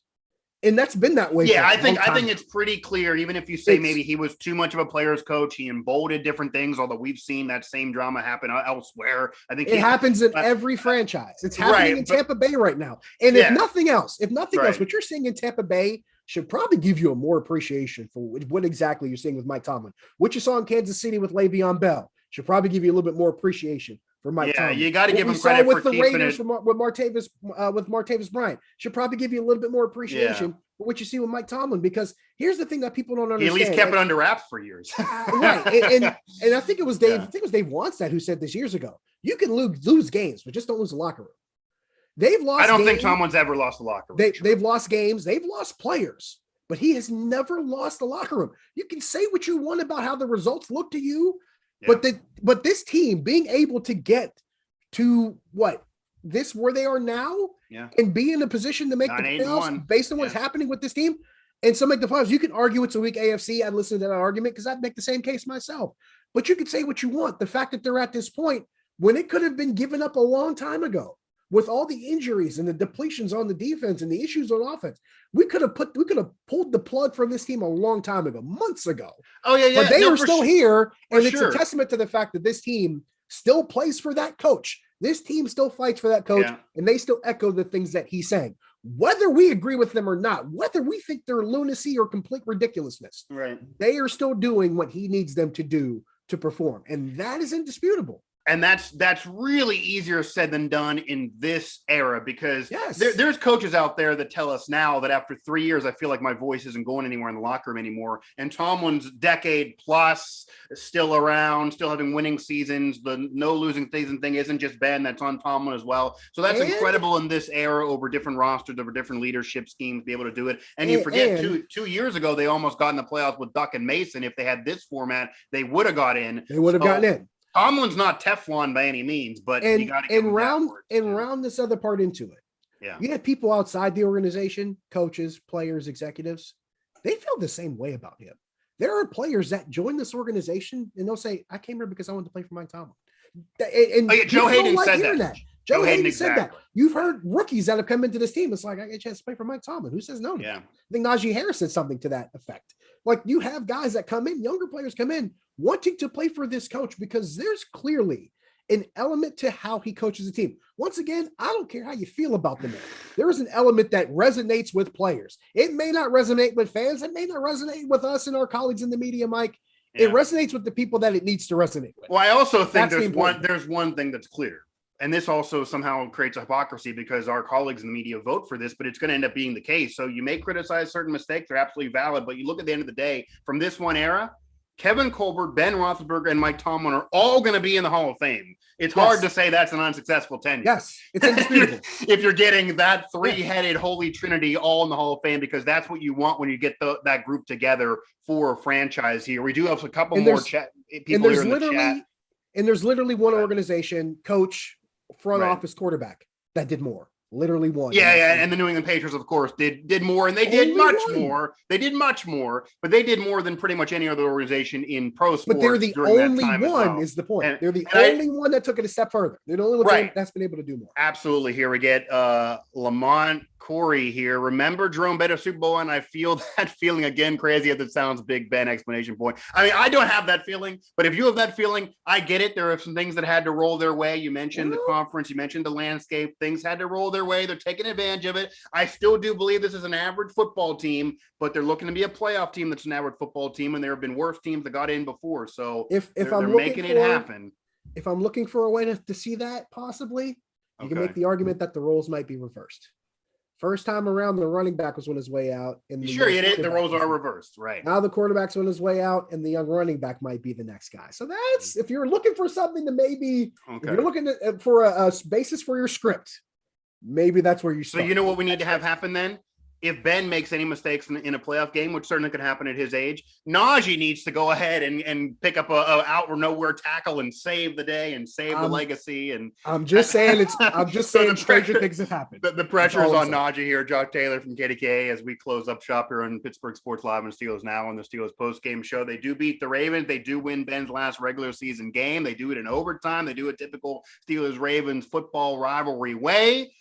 And that's been that way. Yeah, I think it's pretty clear. Even if you say maybe he was too much of a player's coach, he emboldened different things. Although we've seen that same drama happen elsewhere. I think it happens in every franchise. It's happening in Tampa Bay right now. And if nothing else, what you're seeing in Tampa Bay should probably give you a more appreciation for what exactly you're seeing with Mike Tomlin. What you saw in Kansas City with Le'Veon Bell should probably give you a little bit more appreciation for Mike Tomlin. You got to give him credit with for the Raiders with Martavis Bryant. Should probably give you a little bit more appreciation for what you see with Mike Tomlin, because here's the thing that people don't understand. He at least kept it under wraps for years. Right. And I think it was Dave, I think it was Dave Wannstedt who said this years ago. You can lose games, but just don't lose the locker room. They've lost. I don't think Tomlin's ever lost the locker room. They've lost games, they've lost players, but he has never lost the locker room. You can say what you want about how the results look to you. Yeah. But this team being able to get to where they are now, and be in a position to make the playoffs based on what's happening with this team, and so make the playoffs. You can argue it's a weak AFC. I'd listen to that argument because I'd make the same case myself. But you can say what you want. The fact that they're at this point when it could have been given up a long time ago. With all the injuries and the depletions on the defense and the issues on offense, we could have pulled the plug from this team a long time ago, months ago. Oh yeah. But they are still here, and it's sure. a testament to the fact that this team still plays for that coach. This team still fights for that coach, and they still echo the things that he's saying. Whether we agree with them or not, whether we think they're lunacy or complete ridiculousness, right? They are still doing what he needs them to do to perform, and that is indisputable. And that's really easier said than done in this era, because there's coaches out there that tell us now that after 3 years, I feel like my voice isn't going anywhere in the locker room anymore. And Tomlin's decade plus still around, still having winning seasons. The no losing season thing isn't just Ben, that's on Tomlin as well. So that's incredible in this era, over different rosters, over different leadership schemes, to be able to do it. And you forget 2 years ago, they almost got in the playoffs with Duck and Mason. If they had this format, they would have got in. They would have gotten in. Tomlin's not Teflon by any means, but you got to round this other part into it. Yeah, you had people outside the organization, coaches, players, executives. They feel the same way about him. There are players that join this organization and they'll say, "I came here because I wanted to play for Mike Tomlin." And Joe Hayden said that. Joe Hayden said that. You've heard rookies that have come into this team. It's like, I get a chance to play for Mike Tomlin. Who says no? Yeah. I think Najee Harris said something to that effect. Like, you have guys that come in, younger players come in wanting to play for this coach because there's clearly an element to how he coaches the team. Once again, I don't care how you feel about the man. There is an element that resonates with players. It may not resonate with fans. It may not resonate with us and our colleagues in the media, Mike. Yeah. It resonates with the people that it needs to resonate with. Well, I also think there's one thing that's clear. And this also somehow creates a hypocrisy because our colleagues in the media vote for this, but it's going to end up being the case. So you may criticize certain mistakes. They're absolutely valid. But you look at the end of the day, from this one era, Kevin Colbert, Ben Roethlisberger, and Mike Tomlin are all going to be in the Hall of Fame. It's hard to say that's an unsuccessful tenure. Yes, it's indisputable. If you're getting that three-headed holy trinity all in the Hall of Fame, because that's what you want when you get that group together for a franchise here. We do have a couple more people here in the chat. And there's literally one organization, coach, front office, quarterback that did more. Literally one. Yeah. And the New England Patriots, of course, did more, and they did much more. They did much more, but they did more than pretty much any other organization in pro sports. But they're the only one, is the point. They're the only one that took it a step further. They're the only one that's been able to do more. Absolutely. Here we get Lamont Corey here. Remember Jerome Bettis Super Bowl, and I feel that feeling again. Crazy as it sounds, Big Ben explanation point. I mean, I don't have that feeling, but if you have that feeling, I get it. There are some things that had to roll their way. You mentioned the conference, you mentioned the landscape. Things had to roll their way. They're taking advantage of it. I still do believe this is an average football team, but they're looking to be a playoff team that's an average football team, and there have been worse teams that got in before. So if they're making it happen. If I'm looking for a way to see that, possibly, you can make the argument that the roles might be reversed. First time around, the running back was on his way out. And the roles are reversed, right? Now the quarterback's on his way out, and the young running back might be the next guy. So that's, if you're looking for something to maybe, if you're looking for a basis for your script, maybe that's where you start. So you know what we need to have happen then? If Ben makes any mistakes in a playoff game, which certainly could happen at his age, Najee needs to go ahead and pick up a out or nowhere tackle and save the day and save the legacy. And I'm just saying stranger things have happened. The pressure is on Najee here. Josh Taylor from KDKA as we close up shop here on Pittsburgh Sports Live and Steelers Now on the Steelers postgame show. They do beat the Ravens. They do win Ben's last regular season game. They do it in overtime. They do a typical Steelers-Ravens football rivalry way.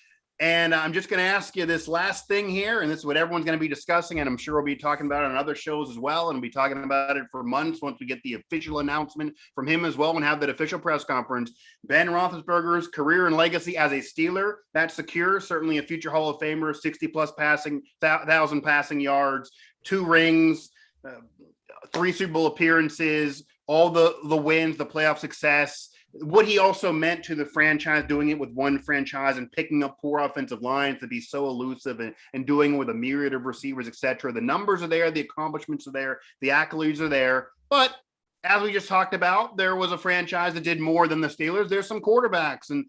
And I'm just going to ask you this last thing here, and this is what everyone's going to be discussing, and I'm sure we'll be talking about it on other shows as well, and we'll be talking about it for months once we get the official announcement from him as well and have that official press conference. Ben Roethlisberger's career and legacy as a Steeler, that's secure, certainly a future Hall of Famer, 60-plus thousand passing yards, 2 rings, 3 Super Bowl appearances, all the wins, the playoff success. What he also meant to the franchise, doing it with one franchise and picking up poor offensive lines to be so elusive and doing it with a myriad of receivers, etc. The numbers are there, the accomplishments are there, the accolades are there. But as we just talked about, there was a franchise that did more than the Steelers. There's some quarterbacks and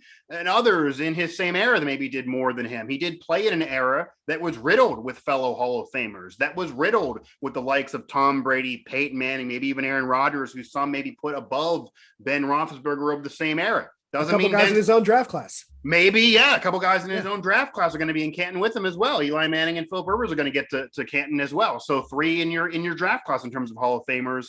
others in his same era that maybe did more than him. He did play in an era that was riddled with fellow Hall of Famers, that was riddled with the likes of Tom Brady, Peyton Manning, maybe even Aaron Rodgers, who some maybe put above Ben Roethlisberger of the same era. Doesn't mean guys in his own draft class. Maybe, a couple guys in his own draft class are going to be in Canton with him as well. Eli Manning and Philip Rivers are going to get to Canton as well. So 3 in your draft class in terms of Hall of Famers.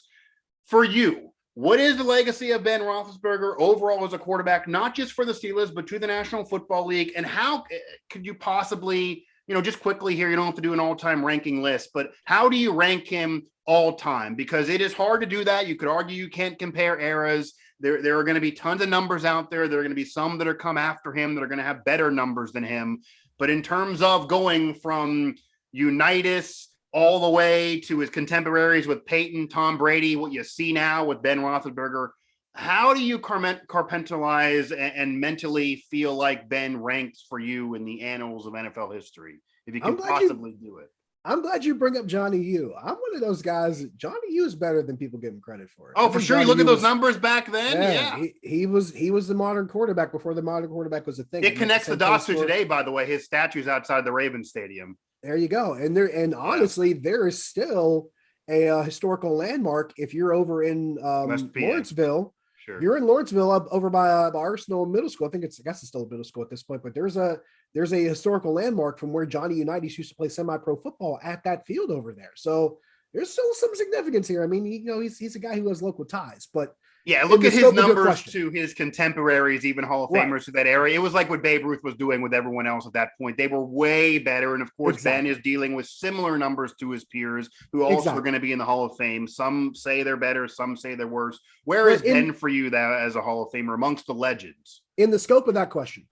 For you, What is the legacy of Ben Roethlisberger overall as a quarterback, not just for the Steelers, but to the National Football League? And how could you possibly, just quickly here, you don't have to do an all-time ranking list, but how do you rank him all time? Because it is hard to do that. You could argue you can't compare eras. There are going to be tons of numbers out there. There are going to be some that are come after him that are going to have better numbers than him. But in terms of going from Unitas all the way to his contemporaries with Peyton, Tom Brady, what you see now with Ben Roethlisberger, how do you compartmentalize and mentally feel like Ben ranks for you in the annals of NFL history, if you can possibly do it? I'm glad you bring up Johnny U. I'm one of those guys. Johnny U is better than people give him credit for. Oh, for sure. You look at those numbers back then. Yeah. He was the modern quarterback before the modern quarterback was a thing. It connects the dots to today, by the way. His statue's outside the Ravens Stadium. There you go. And honestly, there is still a historical landmark if you're over in Lawrenceville. Sure. You're in Lawrenceville up over by Arsenal Middle School. I guess it's still a middle school at this point, but there's a historical landmark from where Johnny Unitas used to play semi-pro football at that field over there. So there's still some significance here. I mean, he's a guy who has local ties, but yeah, look at his numbers to his contemporaries, even Hall of Famers to that area. It was like what Babe Ruth was doing with everyone else at that point. They were way better. And of course, Ben is dealing with similar numbers to his peers who also are going to be in the Hall of Fame. Some say they're better. Some say they're worse. Where is Ben for you as a Hall of Famer amongst the legends? In the scope of that question,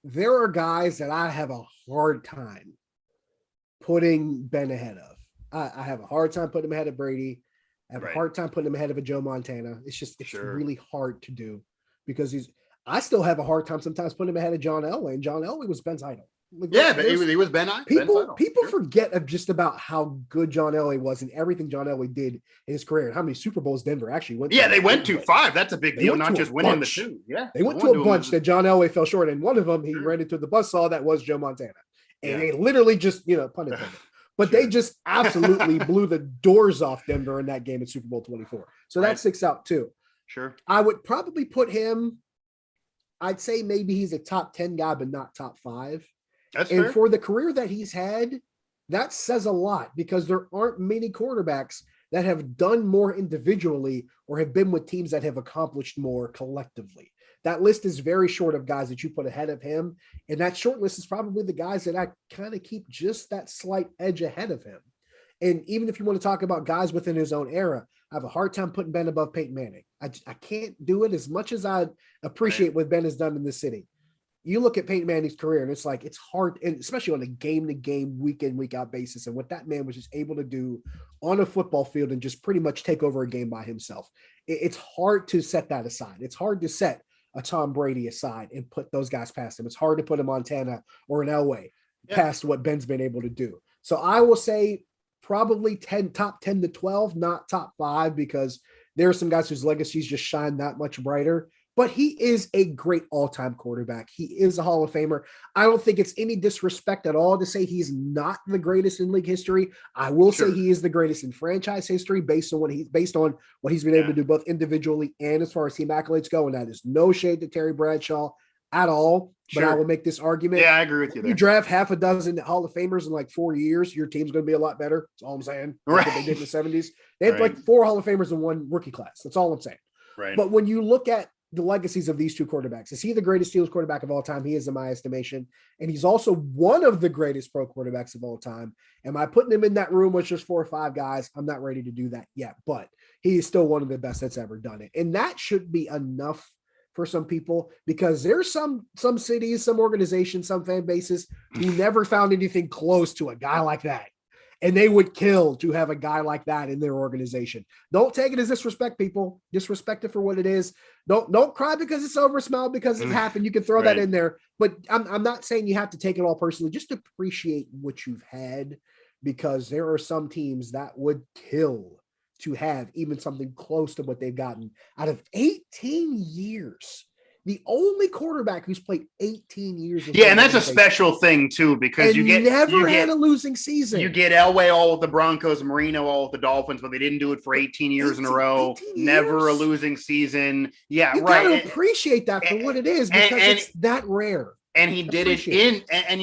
there are guys that I have a hard time putting Ben ahead of. I have a hard time putting him ahead of Brady. I have a hard time putting him ahead of a Joe Montana. It's really hard to do because I still have a hard time sometimes putting him ahead of John Elway, and John Elway was Ben's idol. But he was Ben. People forget of just about how good John Elway was and everything John Elway did in his career and how many Super Bowls Denver actually went to. Yeah, they went to 5. That's a big deal, not just winning the 2. Yeah, they went to a bunch that John Elway fell short, and one of them he ran into the buzzsaw that was Joe Montana, and they literally just pun intended. But they just absolutely blew the doors off Denver in that game in Super Bowl 24. So that sticks out too. Sure. I would probably put him, I'd say maybe he's a top 10 guy, but not top 5. That's and fair. For the career that he's had, that says a lot because there aren't many quarterbacks that have done more individually or have been with teams that have accomplished more collectively. That list is very short of guys that you put ahead of him. And that short list is probably the guys that I kind of keep just that slight edge ahead of him. And even if you want to talk about guys within his own era, I have a hard time putting Ben above Peyton Manning. I can't do it as much as I appreciate what Ben has done in this city. You look at Peyton Manning's career and it's like, it's hard, and especially on a game-to-game, week-in, week-out basis. And what that man was just able to do on a football field and just pretty much take over a game by himself. It's hard to set that aside. It's hard to set a Tom Brady aside and put those guys past him. It's hard to put a Montana or an Elway past what Ben's been able to do. So I will say probably top 10 to 12, not top 5, because there are some guys whose legacies just shine that much brighter. But he is a great all-time quarterback. He is a Hall of Famer. I don't think it's any disrespect at all to say he's not the greatest in league history. I will say he is the greatest in franchise history based on what he's been able to do both individually and as far as team accolades go. And that is no shade to Terry Bradshaw at all. But I will make this argument. Yeah, I agree with you there. You draft half a dozen Hall of Famers in like 4 years, your team's going to be a lot better. That's all I'm saying. Right. Like what they did in the 70s. They had like 4 Hall of Famers in one rookie class. That's all I'm saying. Right. But when you look at the legacies of these two quarterbacks, is he the greatest Steelers quarterback of all time? He is, in my estimation. And he's also one of the greatest pro quarterbacks of all time. Am I putting him in that room with just 4 or 5 guys? I'm not ready to do that yet, but he is still one of the best that's ever done it. And that should be enough for some people, because there's some cities, some organizations, some fan bases who never found anything close to a guy like that. And they would kill to have a guy like that in their organization. Don't take it as disrespect, people. Disrespect it for what it is. Don't cry because it's over, smile because it happened. You can throw that in there. But I'm not saying you have to take it all personally. Just appreciate what you've had, because there are some teams that would kill to have even something close to what they've gotten out of 18 years. The only quarterback who's played 18 years. Yeah, and that's a special thing too, because you never had a losing season. You get Elway all with the Broncos, Marino all with the Dolphins, but they didn't do it for 18 years in a row. Never a losing season. Yeah, you right. Gotta appreciate that for what it is, because it's that rare. And he did it in, and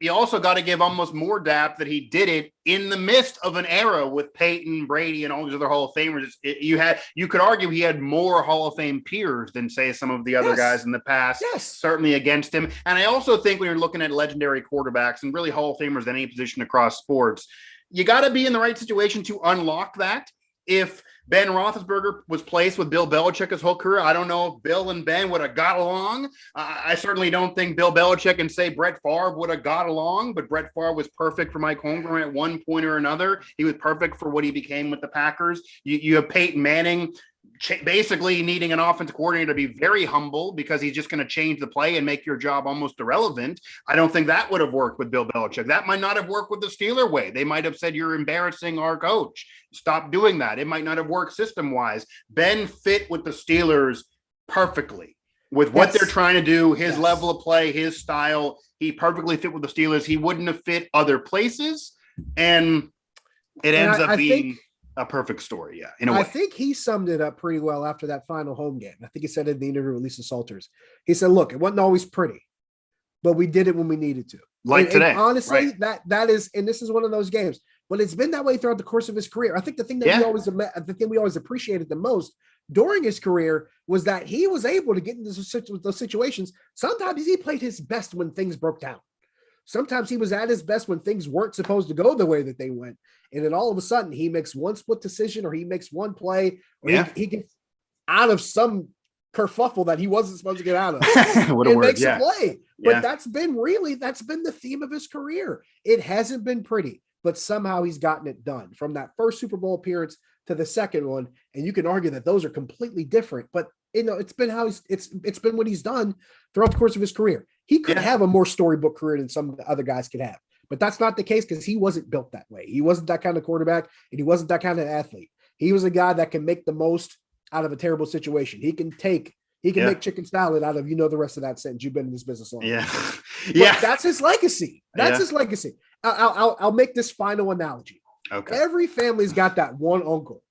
you also got to give almost more dap that he did it in the midst of an era with Peyton, Brady, and all these other Hall of Famers. You could argue he had more Hall of Fame peers than, say, some of the other guys in the past, certainly against him. And I also think when you're looking at legendary quarterbacks and really Hall of Famers in any position across sports, you got to be in the right situation to unlock that. If Ben Roethlisberger was placed with Bill Belichick his whole career, I don't know if Bill and Ben would have got along. I certainly don't think Bill Belichick and, say, Brett Favre would have got along, but Brett Favre was perfect for Mike Holmgren at one point or another. He was perfect for what he became with the Packers. You have Peyton Manning basically needing an offensive coordinator to be very humble because he's just going to change the play and make your job almost irrelevant. I don't think that would have worked with Bill Belichick. That might not have worked with the Steeler way. They might have said, you're embarrassing our coach. Stop doing that. It might not have worked system-wise. Ben fit with the Steelers perfectly with what they're trying to do, his level of play, his style. He perfectly fit with the Steelers. He wouldn't have fit other places. And it ends up being a perfect story, in a way. I think he summed it up pretty well after that final home game. I think he said in the interview with Lisa Salters. He said, look, it wasn't always pretty, but we did it when we needed to. Today. And honestly, that is, and this is one of those games, but it's been that way throughout the course of his career. I think the thing that we always appreciated the most during his career was that he was able to get into those situations. Sometimes he played his best when things broke down. Sometimes he was at his best when things weren't supposed to go the way that they went. And then all of a sudden he makes one split decision, or he makes one play, or he gets out of some kerfuffle that he wasn't supposed to get out of. What a word. Makes a play. But that's been the theme of his career. It hasn't been pretty, but somehow he's gotten it done from that first Super Bowl appearance to the second one. And you can argue that those are completely different, but it's been it's been what he's done throughout the course of his career. He could have a more storybook career than some other guys could have, but that's not the case because he wasn't built that way. He wasn't that kind of quarterback, and he wasn't that kind of athlete. He was a guy that can make the most out of a terrible situation. He can make chicken salad out of, the rest of that sentence. You've been in this business long. But that's his legacy. That's his legacy. I'll make this final analogy. Okay. Every family's got that one uncle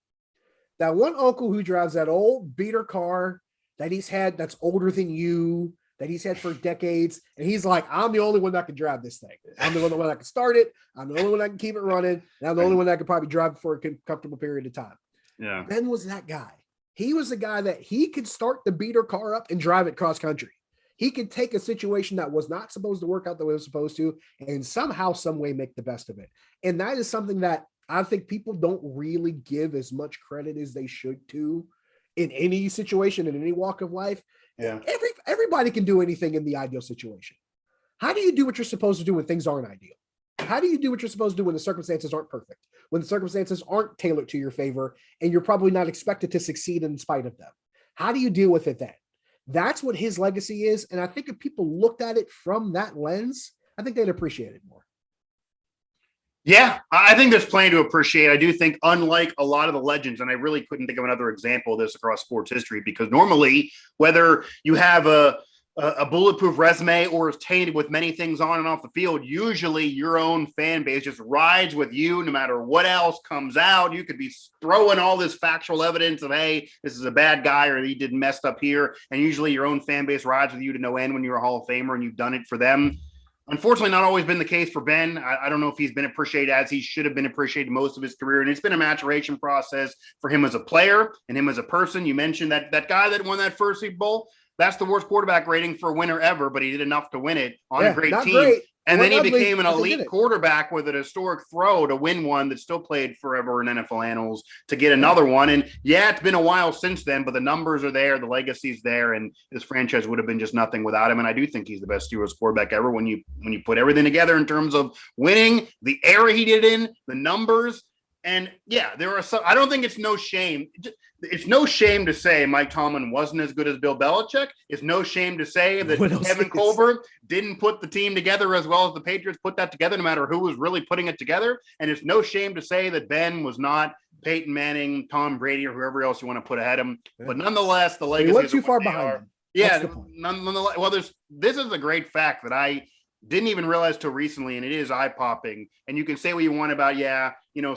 who drives that old beater car that he's had that's older than you, that he's had for decades. And he's like, I'm the only one that can drive this thing. I'm the only one that can start it. I'm the only one that can keep it running. And I'm the only one that can probably drive it for a comfortable period of time. Yeah. Ben was that guy. He was the guy that he could start the beater car up and drive it cross country. He could take a situation that was not supposed to work out the way it was supposed to and somehow, some way make the best of it. And that is something that I think people don't really give as much credit as they should to in any situation, in any walk of life. Yeah. Everybody can do anything in the ideal situation. How do you do what you're supposed to do when things aren't ideal? How do you do what you're supposed to do when the circumstances aren't perfect, when the circumstances aren't tailored to your favor, and you're probably not expected to succeed in spite of them? How do you deal with it then? That's what his legacy is. And I think if people looked at it from that lens, I think they'd appreciate it more. Yeah, I think there's plenty to appreciate. I do think, unlike a lot of the legends, and I really couldn't think of another example of this across sports history, because normally, whether you have a bulletproof resume or is tainted with many things on and off the field, usually your own fan base just rides with you no matter what else comes out. You could be throwing all this factual evidence of, hey, this is a bad guy or he did messed up here. And usually your own fan base rides with you to no end when you're a Hall of Famer and you've done it for them. Unfortunately, not always been the case for Ben. I don't know if he's been appreciated as he should have been appreciated most of his career. And it's been a maturation process for him as a player and him as a person. You mentioned that guy that won that first Super Bowl. That's the worst quarterback rating for a winner ever, but he did enough to win it on a great team. Great. And then he became an elite quarterback with an historic throw to win one that still played forever in NFL annals to get another one. And it's been a while since then, but the numbers are there, the legacy's there, and this franchise would have been just nothing without him. And I do think he's the best Steelers quarterback ever when you put everything together in terms of winning, the era he did in, the numbers. And there are some. I don't think it's no shame. It's no shame to say Mike Tomlin wasn't as good as Bill Belichick. It's no shame to say that Kevin Colbert didn't put the team together as well as the Patriots put that together, no matter who was really putting it together. And it's no shame to say that Ben was not Peyton Manning, Tom Brady, or whoever else you want to put ahead of him. But nonetheless, the legacy. He went too far behind him. Yeah. Nonetheless, well, this is a great fact that I didn't even realize till recently, and it is eye-popping. And you can say what you want about,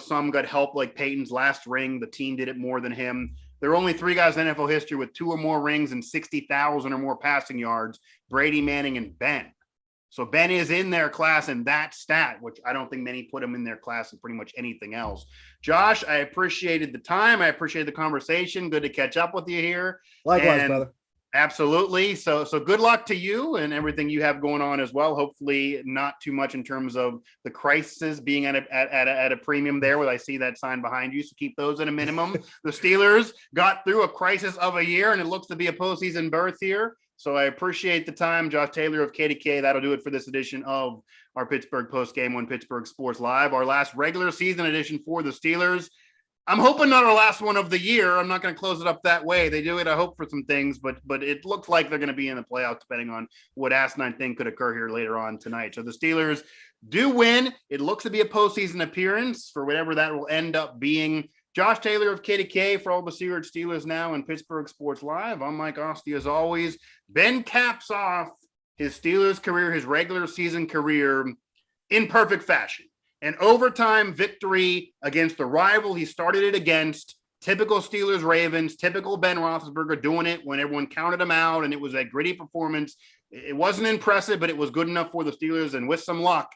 some got help like Peyton's last ring. The team did it more than him. There are only 3 guys in NFL history with 2 or more rings and 60,000 or more passing yards: Brady, Manning, and Ben. So Ben is in their class in that stat, which I don't think many put him in their class in pretty much anything else. Josh, I appreciated the time. I appreciated the conversation. Good to catch up with you here. Likewise, brother. Absolutely. So good luck to you and everything you have going on as well. Hopefully not too much in terms of the crisis being at a premium there, where I see that sign behind you. So keep those at a minimum. The Steelers got through a crisis of a year, and it looks to be a postseason berth here. So I appreciate the time. Josh Taylor of KDKA. That'll do it for this edition of our Pittsburgh Postgame on Pittsburgh Sports Live, our last regular season edition for the Steelers. I'm hoping not our last one of the year. I'm not going to close it up that way. They do it, I hope, for some things, but it looks like they're going to be in the playoffs, depending on what Asti and I think could occur here later on tonight. So the Steelers do win. It looks to be a postseason appearance for whatever that will end up being. Josh Taylor of KDK for all the Steelers now in Pittsburgh Sports Live. I'm Mike Asti as always. Ben caps off his Steelers career, his regular season career, in perfect fashion. An overtime victory against the rival he started it against. Typical Steelers Ravens, typical Ben Roethlisberger doing it when everyone counted him out, and it was a gritty performance. It wasn't impressive, but it was good enough for the Steelers, and with some luck,